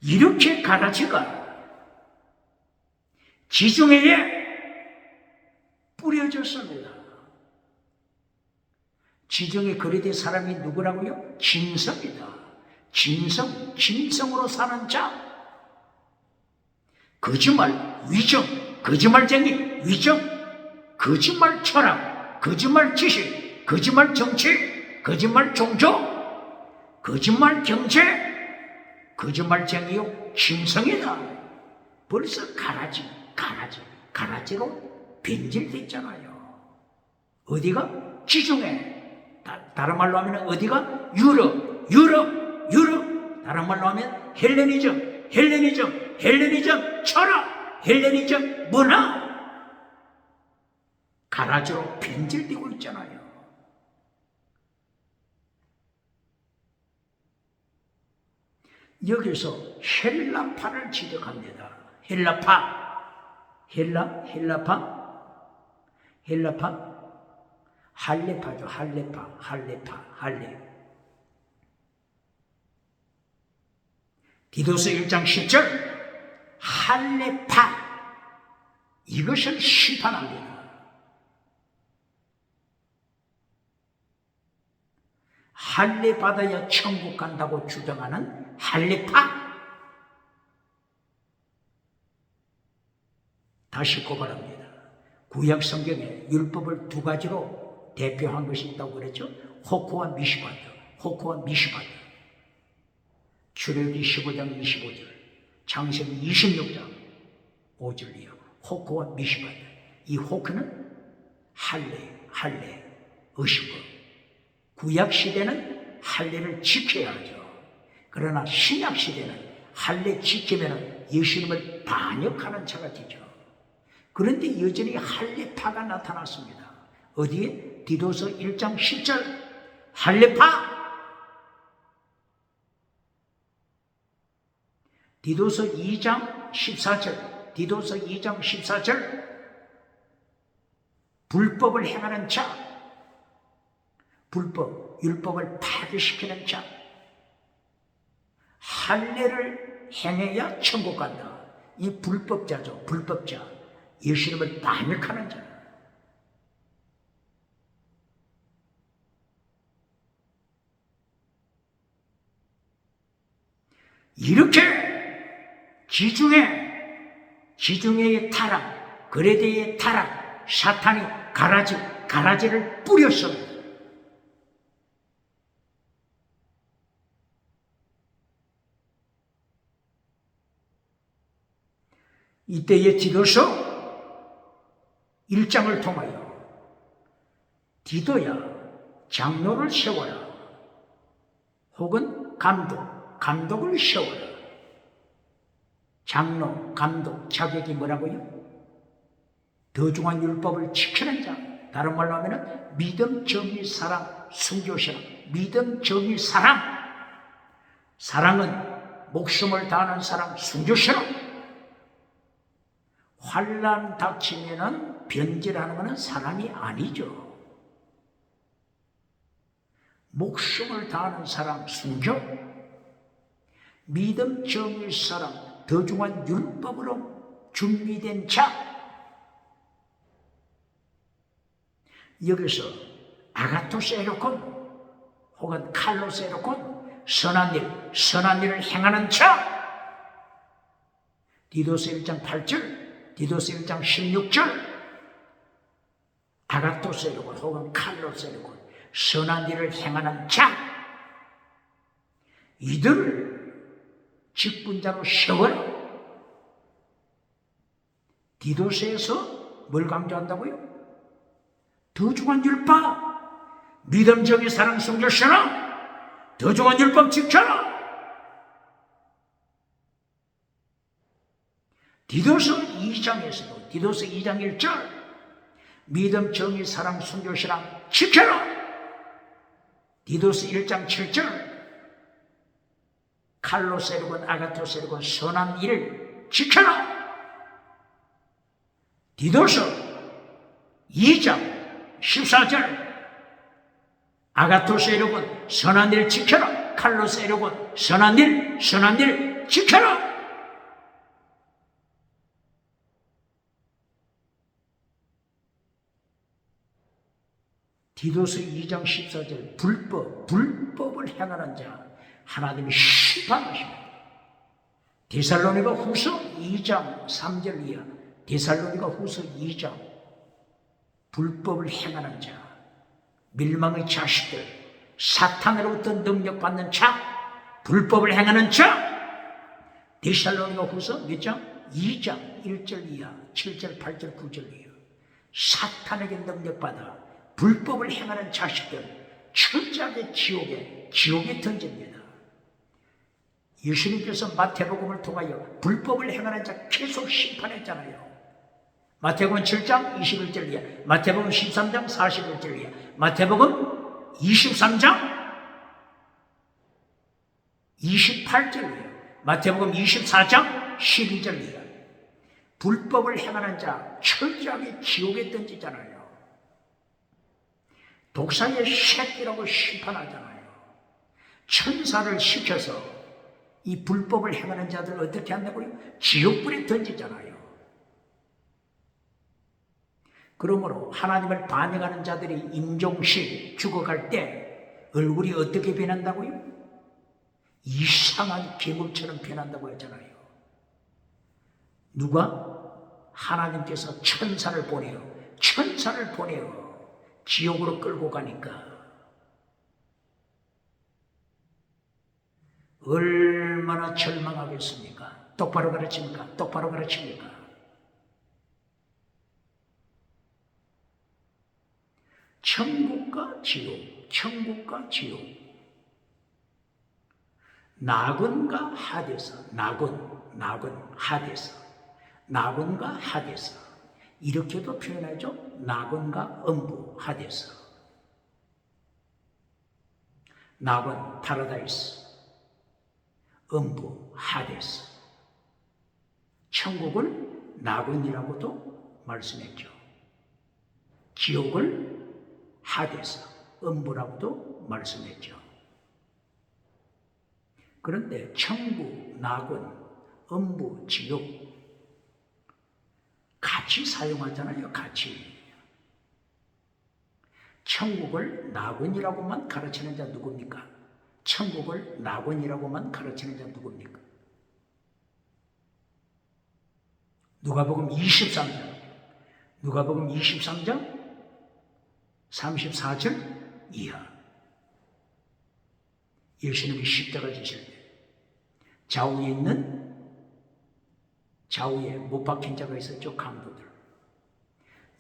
이렇게 가라지가 지중해에 뿌려졌습니다. 지중해 거리대 사람이 누구라고요? 짐승이다. 짐승으로 사는 자. 거짓말, 위정, 거짓말쟁이, 위정, 거짓말 철학, 거짓말 지식, 거짓말 정치, 거짓말 종교, 거짓말 경제, 거짓말쟁이요, 짐승이다. 벌써 가라지로 변질됐잖아요. 어디가? 지중해. 다른 말로 하면 어디가? 유럽. 다른 말로 하면 헬레니즘 철학, 헬레니즘 문화. 가라지로 변질되고 있잖아요. 여기서 헬라파를 지적합니다. 할레파죠. 할레. 디도서 1장 10절 할례파 이것을 심판합니다. 할례 받아야 천국 간다고 주장하는 할례파 다시 고발합니다. 구약 성경에 율법을 두 가지로 대표한 것이 있다고 그랬죠. 호크와 미시바드, 호크와 미시바드. 출애굽기 15장 25절, 창세기 26장 5절이요. 호크와 미시바드. 이 호크는 할례, 의식법. 구약 시대는 할례를 지켜야 하죠. 그러나 신약 시대는 할례 지키면 예수님을 반역하는 자가 되죠. 그런데 여전히 할례파가 나타났습니다. 어디에? 디도서 1장 10절 할례파. 디도서 2장 14절, 디도서 2장 14절 불법을 행하는 자, 율법을 파괴시키는 자, 할례를 행해야 천국 간다. 이 불법자죠. 불법자, 예수님을 반역하는 자. 이렇게 지중해의 타락, 그레데의 타락, 사탄이 가라지를 뿌렸습니다. 이때의 디도서 1장을 통하여 디도야 장로를 세워라, 혹은 감독을 세워라. 장로, 감독 자격이 뭐라고요? 더 중한 율법을 지키는 자. 다른 말로 하면 믿음, 정의, 사랑, 순교시라. 믿음, 정의, 사랑. 사랑은 목숨을 다하는 사랑, 순교시라. 환난 닥치면은 변질하는 것은 사랑이 아니죠. 목숨을 다하는 사랑, 순교. 믿음, 정의, 사랑, 더 중한 율법으로 준비된 자. 여기서 아가토스 에로콘 혹은 칼로스 에로콘 선한 일을 행하는 자. 디도서 1장 8절, 디도서 1장 16절 아가토스 에로콘 혹은 칼로스 에로콘 선한 일을 행하는 자. 이들을 직분자로 세워라. 디도서에서 뭘 강조한다고요? 더 중한 율법, 믿음, 정의, 사랑, 순교, 신앙, 더 중한 율법 지켜라. 디도서 2장에서도 디도서 2장 1절 믿음, 정의, 사랑, 순교, 신앙 지켜라. 디도서 1장 7절 칼로세르곤, 아가토세르곤 선한 일을 지켜라. 디도서 2장 14절 아가토세르곤 선한 일 지켜라. 칼로세르곤 선한 일 지켜라. 디도서 2장 14절 불법을 행하는 자 하나님이 심판하십니다. 데살로니가 후서 2장 3절 이하, 데살로니가 후서 2장 불법을 행하는 자, 멸망의 자식들, 사탄으로부터 능력받는 자, 불법을 행하는 자. 데살로니가 후서 몇 장? 2장 1절 이하, 7절, 8절, 9절 이하. 사탄에게 능력받아 불법을 행하는 자식들 철저하게 지옥에 던집니다. 예수님께서 마태복음을 통하여 불법을 행하는 자 계속 심판했잖아요. 마태복음 7장 21절 이하, 마태복음 13장 41절 이하, 마태복음 23장 28절 이하, 마태복음 24장 12절 이하. 불법을 행하는 자 철저하게 지옥에 던지잖아요. 독사의 새끼라고 심판하잖아요. 천사를 시켜서 이 불법을 행하는 자들을 어떻게 한다고요? 지옥불에 던지잖아요. 그러므로 하나님을 반역하는 자들이 임종실 죽어갈 때 얼굴이 어떻게 변한다고요? 이상한 괴물처럼 변한다고 했잖아요. 누가? 하나님께서 천사를 보내요. 천사를 보내요. 지옥으로 끌고 가니까 얼마나 절망하겠습니까? 똑바로 가르칩니까? 똑바로 가르칩니까? 천국과 지옥, 천국과 지옥, 낙원과 하데스, 낙원, 하데스, 낙원과 하데스, 이렇게도 표현하죠. 낙원과 음부, 하데스, 낙원, 파라다이스, 음부, 하데스. 천국을 낙원이라고도 말씀했죠. 지옥을 하데스, 음부라고도 말씀했죠. 그런데 천국, 낙원, 음부, 지옥 같이 사용하잖아요. 같이. 천국을 낙원이라고만 가르치는 자 누굽니까? 천국을 낙원이라고만 가르치는 자 누굽니까? 누가복음 23장, 누가복음 23장 34절 이하. 예수님이 십자가 지실 때 좌우에 못 박힌 자가 있었죠. 강도들.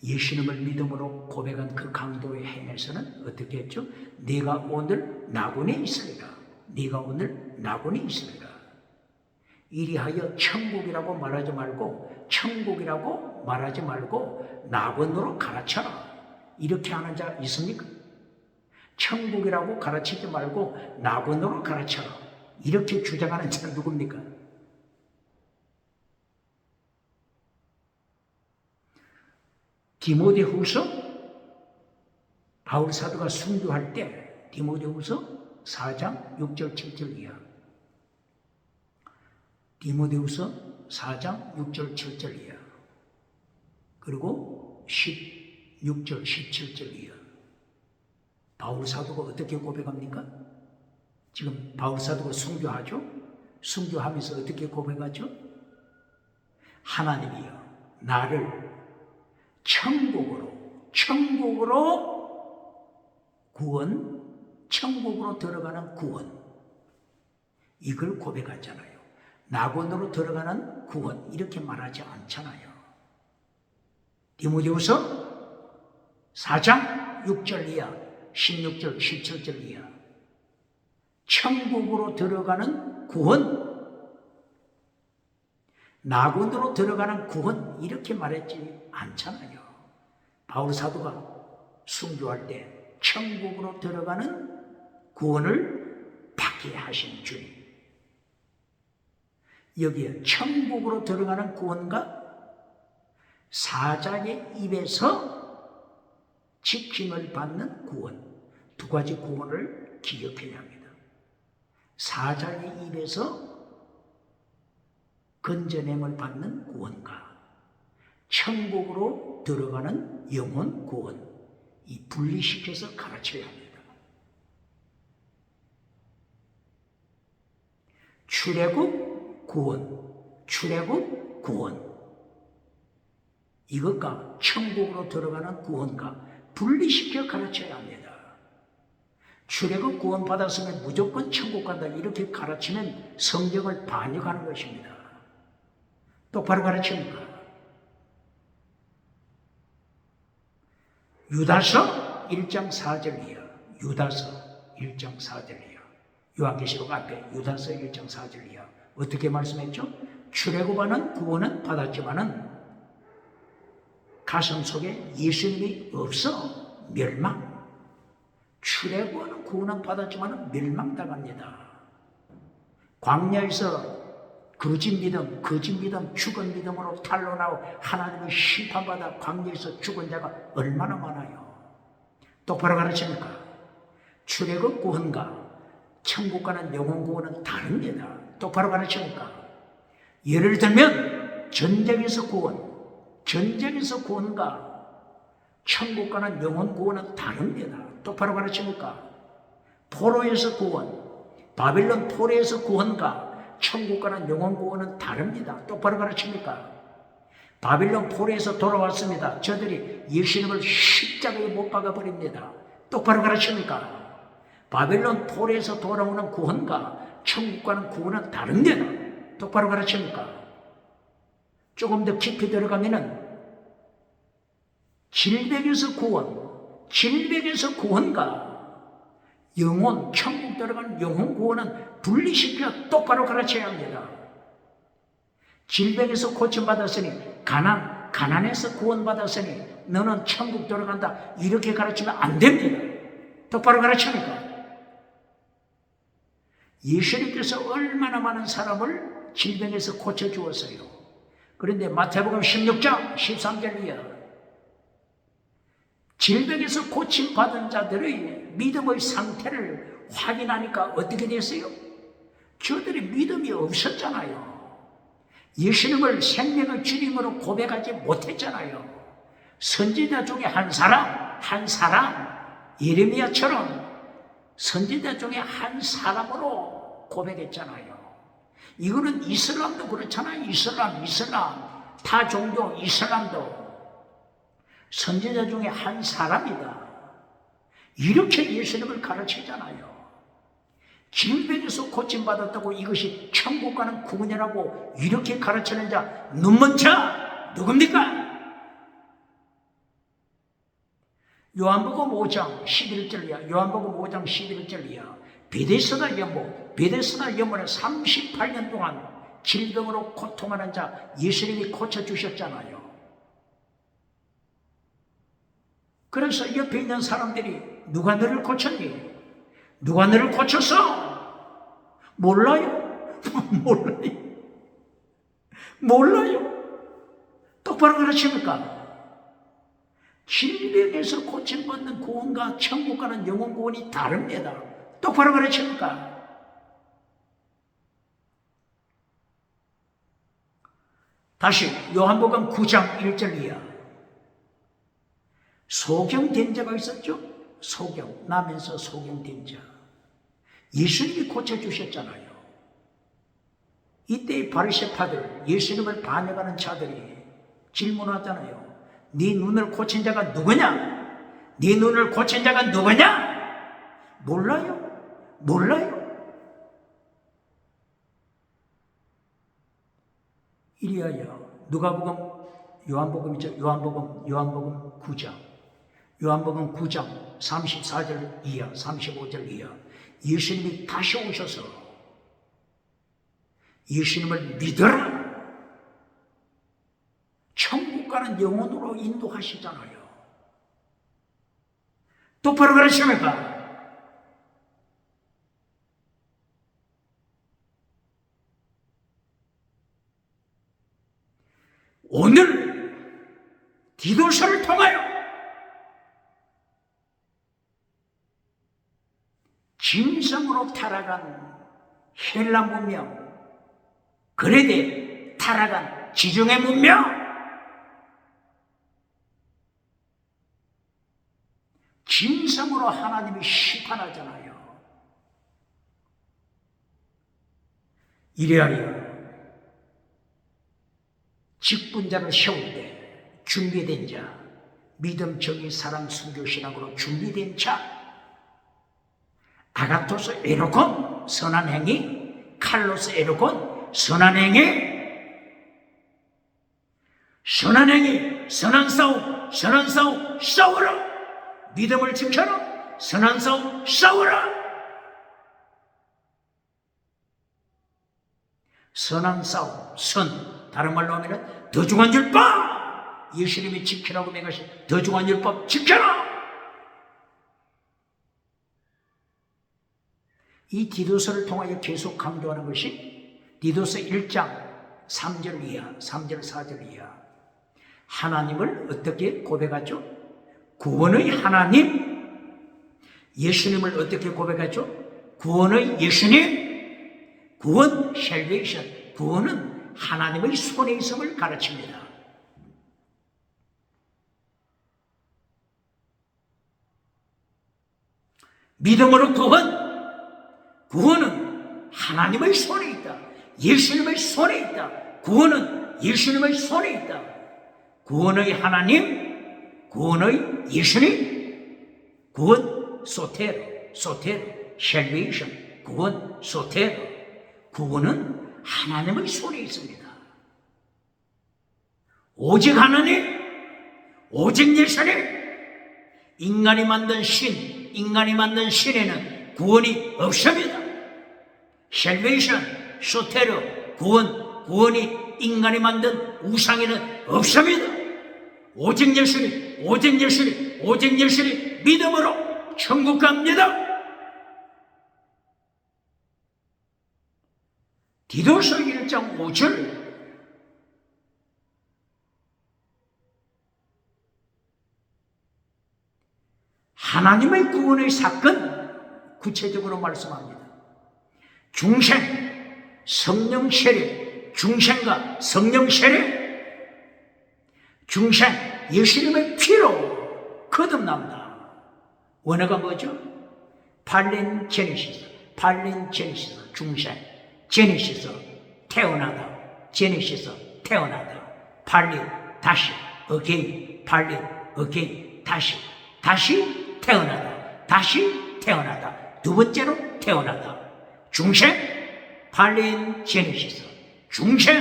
예수님을 믿음으로 고백한 그 강도의 행에서는 어떻게 했죠? 네가 오늘 낙원에 있으리라. 네가 오늘 낙원에 있으리라. 이리하여 천국이라고 말하지 말고 낙원으로 가르쳐라. 이렇게 하는 자 있습니까? 천국이라고 가르치지 말고 낙원으로 가르쳐라. 이렇게 주장하는 자는 누굽니까? 디모데후서, 바울 사도가 순교할 때 디모데후서 4장 6절 7절 이하, 디모데후서 4장 6절 7절 이하, 그리고 16절 17절 이하. 바울 사도가 어떻게 고백합니까? 지금 바울 사도가 순교하죠? 순교하면서 어떻게 고백하죠? 하나님이여 나를 천국으로 들어가는 구원, 이걸 고백하잖아요. 낙원으로 들어가는 구원, 이렇게 말하지 않잖아요. 디모데후서 4장 6절 이하, 16절 17절 이하, 천국으로 들어가는 구원, 낙원으로 들어가는 구원, 이렇게 말했지 않잖아요. 바울 사도가 순교할 때 천국으로 들어가는 구원을 받게 하신 주님. 여기에 천국으로 들어가는 구원과 사자의 입에서 지킴을 받는 구원, 두 가지 구원을 기억해야 합니다. 사자의 입에서 건져냄을 받는 구원과 천국으로 들어가는 영혼 구원, 이 분리시켜서 가르쳐야 합니다. 출애굽 구원, 이것과 천국으로 들어가는 구원과 분리시켜 가르쳐야 합니다. 출애굽 구원 받았으면 무조건 천국 간다, 이렇게 가르치면 성경을 반역하는 것입니다. 똑바로 가르칩니까? 유다서 1장 4절 이하, 유다서 1장 4절 이하, 요한계시록 앞에 유다서 1장 4절 이하 어떻게 말씀했죠? 출애굽하는 구원은 받았지만은 가슴 속에 예수님이 없어 멸망. 출애굽하는 구원은 받았지만은 멸망당합니다. 광야에서 거짓 믿음, 죽은 믿음으로 탄로나고 하나님의 심판받아 광야에서 죽은 자가 얼마나 많아요. 똑바로 가르칩니까? 출애굽 구원과 천국 가는 영혼 구원은 다릅니다. 똑바로 가르치니까. 예를 들면 전쟁에서 구원과 천국 가는 영혼 구원은 다릅니다. 똑바로 가르치니까. 포로에서 구원, 바빌론 포로에서 구원과 천국 가는 영혼 구원은 다릅니다. 똑바로 가르치니까. 바빌론 포로에서 돌아왔습니다. 저들이 예수님을 십자가에 못 박아버립니다. 똑바로 가르치니까. 바빌론 포로에서 돌아오는 구원과 천국 가는 구원은 다릅니다. 똑바로 가르치니까. 조금 더 깊이 들어가면은 질병에서 구원과 영혼, 천국 들어가는 영혼 구원은 분리시켜 똑바로 가르쳐야 합니다. 질병에서 고침받았으니 가난에서 구원받았으니 너는 천국 들어간다. 이렇게 가르치면 안 됩니다. 똑바로 가르치니까. 예수님께서 얼마나 많은 사람을 질병에서 고쳐주었어요. 그런데 마태복음 16장 13절 이하 질병에서 고침받은 자들의 믿음의 상태를 확인하니까 어떻게 됐어요? 저들이 믿음이 없었잖아요. 예수님을 생명의 주님으로 고백하지 못했잖아요. 선지자 중에 한 사람 예레미야처럼 선지자 중에 한 사람으로 고백했잖아요. 이거는 이슬람도 그렇잖아요. 이슬람 타 종교 이슬람도 선지자 중에 한 사람이다. 이렇게 예수님을 가르치잖아요. 질병에서 고침받았다고 이것이 천국 가는 구원이라고 이렇게 가르치는 자, 눈먼 자 누굽니까? 요한복음 5장 11절 이하, 요한복음 5장 11절 이하, 베데스다 연못에 38년 동안 질병으로 고통하는 자 예수님이 고쳐주셨잖아요. 그래서 옆에 있는 사람들이 누가 너를 고쳤니? 누가 너를 고쳤어? 몰라요. 똑바로 가르칩니까? 질병에서 고침받는 구원과 천국 가는 영혼 구원이 다릅니다. 똑바로 가르칩니까? 다시 요한복음 9장 1절 이하 소경된 자가 있었죠? 나면서 소경된 자 예수님이 고쳐주셨잖아요. 이때의 바리새파들 예수님을 반역하는 자들이 질문하잖아요. 네 눈을 고친 자가 누구냐? 몰라요? 이리하여 요한복음 9장 34절 이하 35절 이하 예수님이 다시 오셔서 예수님을 믿어라 천국 가는 영혼으로 인도하시잖아요. 똑바로 가르칩니까? 오늘 디도서를 통하여 짐승으로 타락한 헬라 문명, 그레데 타락한 지중해 문명, 짐승으로 하나님이 심판하잖아요. 이래하여 직분자를 세울 때 준비된 자, 믿음, 정의, 사랑, 순교, 신앙으로 준비된 자, 아가토스 에로콘 선한 행위, 칼로스 에로콘 선한 행위, 선한 싸움 싸우라. 믿음을 지켜라. 선한 싸움 싸우라. 선한 싸움, 다른 말로 하면 더 중한 율법, 예수님이 지키라고 명하신 더 중한 율법 지켜라. 이 디도서를 통하여 계속 강조하는 것이 디도서 1장 3절 이하, 3절 4절 이하 하나님을 어떻게 고백하죠? 구원의 하나님, 예수님을 어떻게 고백하죠? 구원의 예수님, 구원, salvation, 구원은 하나님의 손에 있음을 가르칩니다. 믿음으로 구원은 하나님의 손에 있다. 예수님의 손에 있다. 구원은 예수님의 손에 있다. 구원의 하나님, 구원의 예수님, 구원 소테로, salvation, 구원 소테로, 구원은 하나님의 손에 있습니다. 오직 하나님, 오직 예수님, 인간이 만든 신에는 구원이 없습니다. salvation, 소테로, 구원이 인간이 만든 우상에는 없습니다. 오직 예수님, 오직 예수님, 오직 예수님 믿음으로 천국 갑니다. 디도서 1장 5절 하나님의 구원의 사건 구체적으로 말씀합니다. 중생, 성령 세례, 중생과 성령 세례, 중생 예수님의 피로 거듭납니다. 원어가 뭐죠? 발렌 제네시스, 중생, 제네시스 태어나다, 제네시스 태어나다, 발렌 다시, 어게인, 발렌 어게인, 다시 태어나다, 다시 태어나다, 두 번째로 태어나다. 중생, 발렌 제네시스, 중생,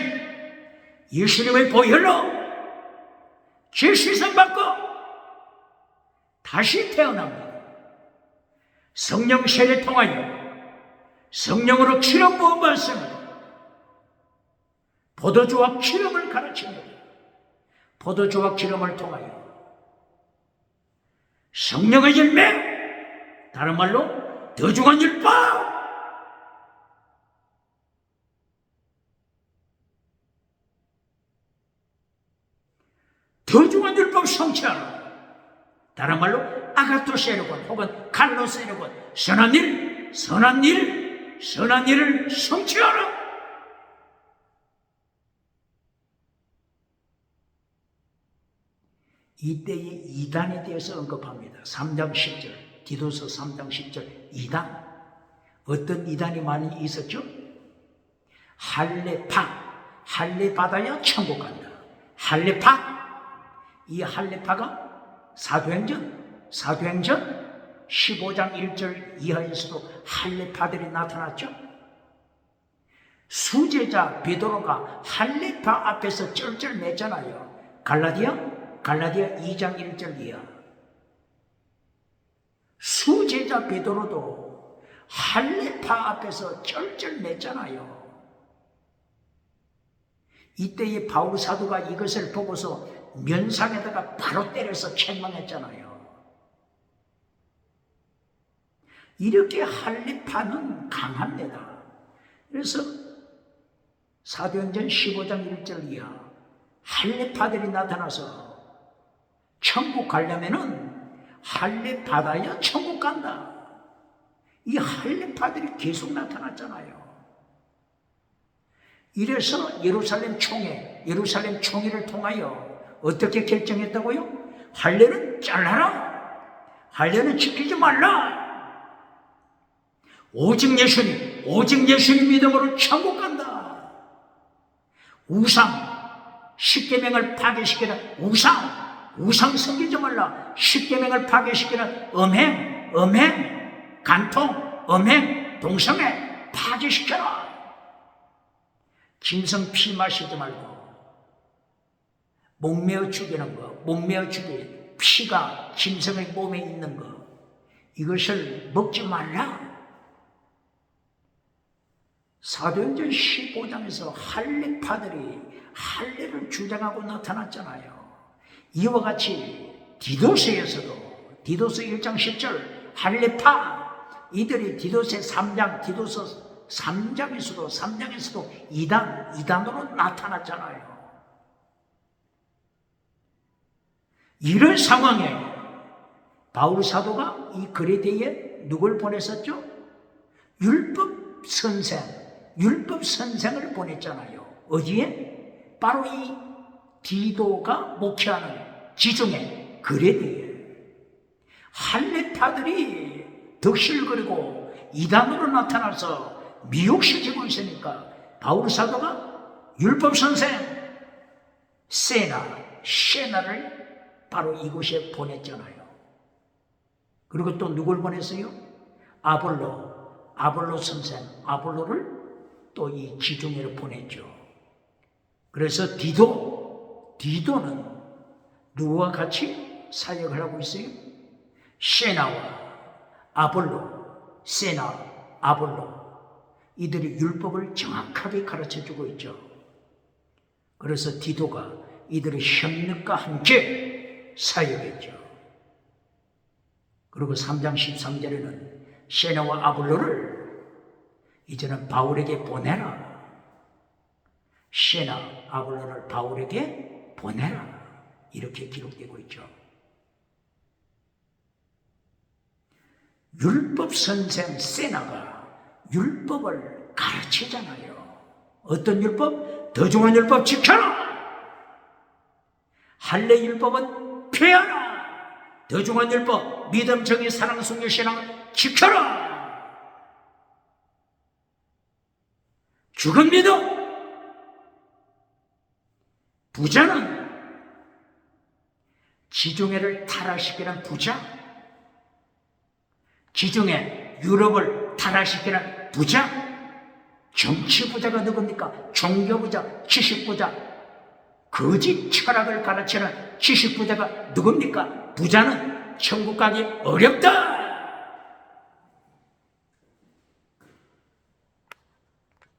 예수님의 보혈로 죄시선 받고 다시 태어납니다. 성령 세례 통하여 성령으로 기름 부음 받습니다. 포도주와 기름을 가르칩니다. 포도주와 기름을 통하여 성령의 열매, 다른 말로 더 중한 율법, 더 중한 율법 성취하라. 다른 말로 아가토세르곤 혹은 칼로세르곤, 선한 일을 성취하라. 이때의 이단에 대해서 언급합니다. 3장 10절, 디도서 3장 10절, 이단. 어떤 이단이 많이 있었죠? 할례 받아야 천국 간다. 할례파. 이 할례파가 사도행전 15장 1절 이하에서도 할례파들이 나타났죠. 수제자 베드로가 할례파 앞에서 쩔쩔맸잖아요. 갈라디아 2장 1절 이하. 수제자 베드로도 할례파 앞에서 쩔쩔맸잖아요. 이때의 바울 사도가 이것을 보고서 면상에다가 바로 때려서 책망했잖아요. 이렇게 할례파는 강합니다. 그래서 사도행전 15장 1절 이하 할례파들이 나타나서 천국 가려면은 할례 받아야 천국 간다. 이 할례파들이 계속 나타났잖아요. 이래서 예루살렘 총회를 통하여 어떻게 결정했다고요? 할례는 잘라라. 할례는 지키지 말라. 오직 예수님 믿음으로 천국 간다. 우상, 십계명을 파괴시키는 우상 섬기지 말라. 십계명을 파괴시키는 음행, 간통, 동성애 파괴시켜라. 짐승 피 마시지 말고 목매어 죽이는 거, 피가 짐승의 몸에 있는 거, 이것을 먹지 말라. 사도행전 15장에서 할례파들이 할례를 주장하고 나타났잖아요. 이와 같이 디도서 1장 10절 할례파, 이들이 디도서 3장에서도 이단으로 나타났잖아요. 이런 상황에 바울 사도가 이 그레데에 누굴 보냈었죠? 율법 선생, 율법 선생을 보냈잖아요. 어디에? 바로 이 디도가 목회하는 지중해 그레드에. 할례파들이 덕실거리고 이단으로 나타나서 미혹시키고 있으니까 바울 사도가 율법 선생 세나를 바로 이곳에 보냈잖아요. 그리고 또 누굴 보냈어요? 아볼로 선생 아볼로를 또 이 지중해로 보냈죠. 그래서 디도는 누구와 같이 사역을 하고 있어요? 세나, 아볼로 이들이 율법을 정확하게 가르쳐주고 있죠. 그래서 디도가 이들의 협력과 함께 사역했죠. 그리고 3장 13절에는 세나와 아볼로를 이제는 바울에게 보내라. 세나, 아볼로를 바울에게 보내라. 이렇게 기록되고 있죠. 율법 선생 세나가 율법을 가르치잖아요. 어떤 율법? 더 중한 율법 지켜라. 할례 율법은 폐하라. 더 중한 율법 믿음, 정의, 사랑, 순교, 신앙을 지켜라. 죽은 믿음. 부자는 지중해를 타락시키는 부자, 지중해 유럽을 타락시키는 부자, 정치 부자가 누굽니까? 종교 부자, 지식 부자, 거짓 철학을 가르치는 지식 부자가 누굽니까? 부자는 천국 가기 어렵다.